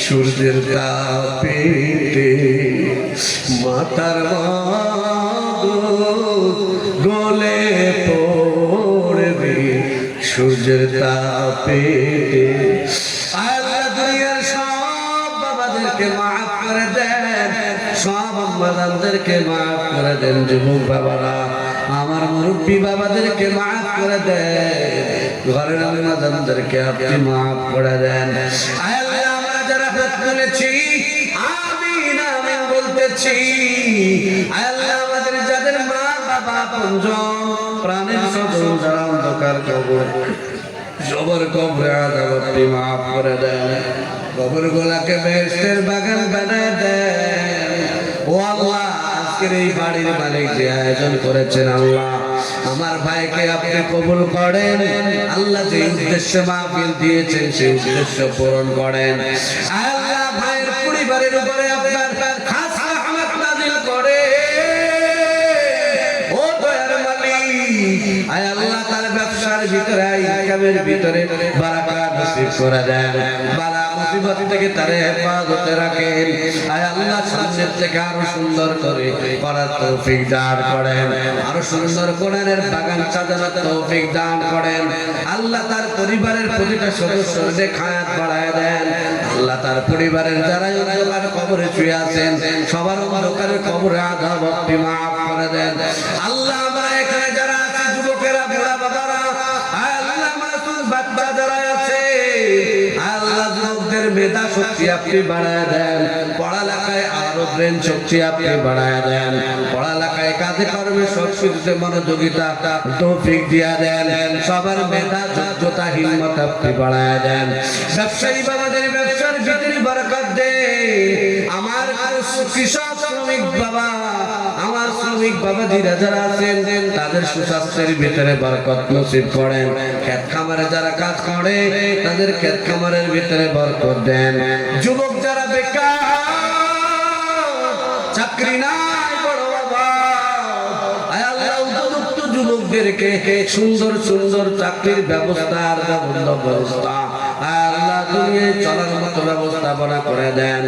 সূর্যের তাপেতে মাথার গলে পড়বে সূর্যের তাপেতে আল্লাহ দুনিয়ার সব বাবাদেরকে মাফ করে দেন সব আম্মাদেরকে মাফ করে দেন যুবক বাবারা আমার মুরব্বী বাবাদেরকে মাফ করে দেন ঘরের আম্মাদেরকে আপনি মাফ করে দেন আল্লাহ আমরা যারা হাত তুলেছি আমিন আমিন বলতেছি আল্লাহ আমাদের যাদের মা বাবা আপনজন প্রাণের স্বজন যারা অন্ধকার কবর সবার কবরে আযাব আপনি মাফ করে দেন কবর গুলাকে বেহেশতের বাগান বানায় দেন ও আল্লাহ আজকের এই বাড়ির মালিক যে আয়োজন করেছেন আল্লাহ আমার ভাইকে আপনি কবুল করেন আল্লাহ যে উদ্দেশ্যে মাহফিল দিয়েছেন সেই উদ্দেশ্য পূরণ করেন আল্লাহ ভাইয়ের পরিবারের উপরে আপনার খাস রহমত নাযিল করে ও দয়ার মালিক আয় আল্লাহ তার ব্যবসার ভিতরে ইনকামের ভিতরে বারাকাত নসিব করে দেন বালা মুসিবত থেকে তারে হেফাজতে রাখেন আয় আল্লাহ সামনের থেকে আরো সুন্দর করে করার তৌফিক দান করেন আরো সুন্দর কোরআনের বাগান সাজানোর তৌফিক দান করেন আল্লাহ তার পরিবারের প্রতিটা সদস্যকে খায়াত বাড়ায় দেন আল্লাহ তার পরিবারের যারা অন্ধকার কবরে শুয়ে আছেন সবার অন্ধকারের কবরে আযাব আপনি মাফ করে দেন আল্লাহ আমরা এখানে যারা আছে যুবকেরা বুড়া বাবারা আল্লাহ মাসুম বাচ্চা যারা আছে আল্লাহ যুবকদের মেধা শক্তি আপনি বাড়ায় দেন পড়ালেখায় আরো ব্রেন শক্তি আপনি বাড়ায় দেন পড়ালেখায় কাজে কর্মে সবকিছুতে মনোযোগিতা তৌফিক দিয়া দেন সবার মেধা যোগ্যতা হিম্মত আপনি বাড়ায় দেন ব্যবসায়ী বাবাদের ব্যবসার ভিতরে বরকত দেন আমার কৃষক শ্রমিক বাবা আমার শ্রমিক বাবা যারা আছেন তাদের সুস্বাস্থ্যের ভিতরে বরকত নসিব করেন ক্ষেত খামারে যারা কাজ করে তাদের ক্ষেত খামারের ভিতরে বরকত দেন যুবক যারা বেকার চাকরি নাই বড় বাবা আয় আল্লাহ উপযুক্ত যুবকদেরকে সুন্দর সুন্দর চাকরির ব্যবস্থার ব্যবস্থা আল্লাহ দুনিয়ায় চলার মতো ব্যবস্থাপনা করে দেন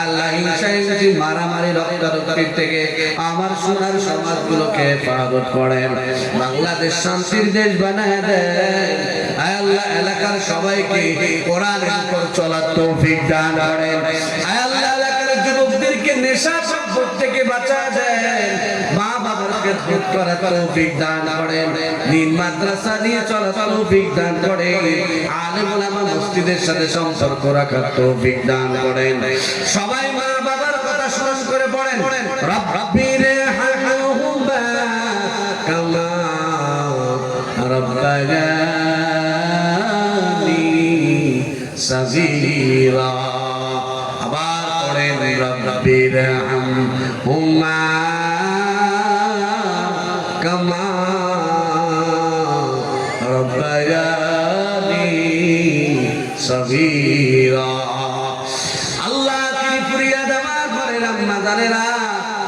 আল্লাহ হিংসা হিংসি মারামারি রক্তারক্তির থেকে আমার সোনার সমাজগুলোকে হেফাজত করেন বাংলাদেশ শান্তির দেশ বানায় দেন আল্লাহ এলাকার সবাইকে কোরআনের উপর চলার তৌফিক দান করেন আল্লাহ এলাকার যুবকদেরকে নেশা সম্পদ থেকে বাঁচায় দেন মা বাবার খেদমত করার তৌফিক দান করেন দিন মাদ্রাসা নিয়ে চলার তৌফিক দান করেন আলেম ওলামা মসজিদের সাথে সম্পর্ক রাখার তৌফিক দান করেন সবাই মা বাবার কথা স্মরণ করে পড়েন রব্বিরহামহুমা কামা রাব্বায়ানি সাগীরা আবার পড়েন রব্বিরহামহুমা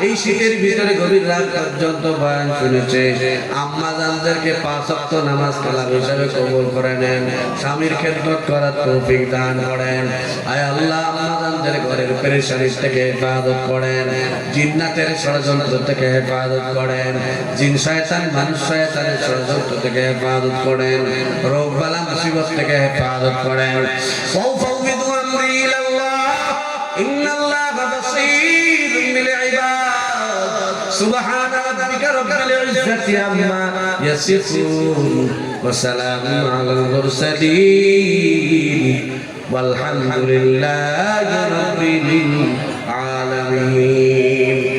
এই শীতের ভিতরে গভীর রাত পর্যন্ত বয়ান শুনেছে, আম্মা জানদেরকে 5 ওয়াক্ত নামাজ কালাম হিসাবে কবুল করে নেন, স্বামীর খেদমত করার তৌফিক দান করেন। আয় আল্লাহ, আম্মা জানদের ঘরের পেরেশানি থেকে হেফাজত করেন, জিন্নাতের ষড়যন্ত্র থেকে হেফাজত করেন, জিন শয়তান মানুষ শয়তানের ষড়যন্ত্র থেকে হেফাজত করেন, রোগ বালা মুসিবত থেকে হেফাজত করেন। ওয়াফাউযু আমরি ইলাল্লাহ, ইন্নাল্লাহা বাসীরুম বিল ইবাদ। সুবহানা রাব্বিকা রাব্বিল ইজ্জাতি আম্মা ইয়াসিফুন ওয়া সালামুন আলাল মুরসালিন ওয়ালহামদুলিল্লাহি রাব্বিল আলামিন।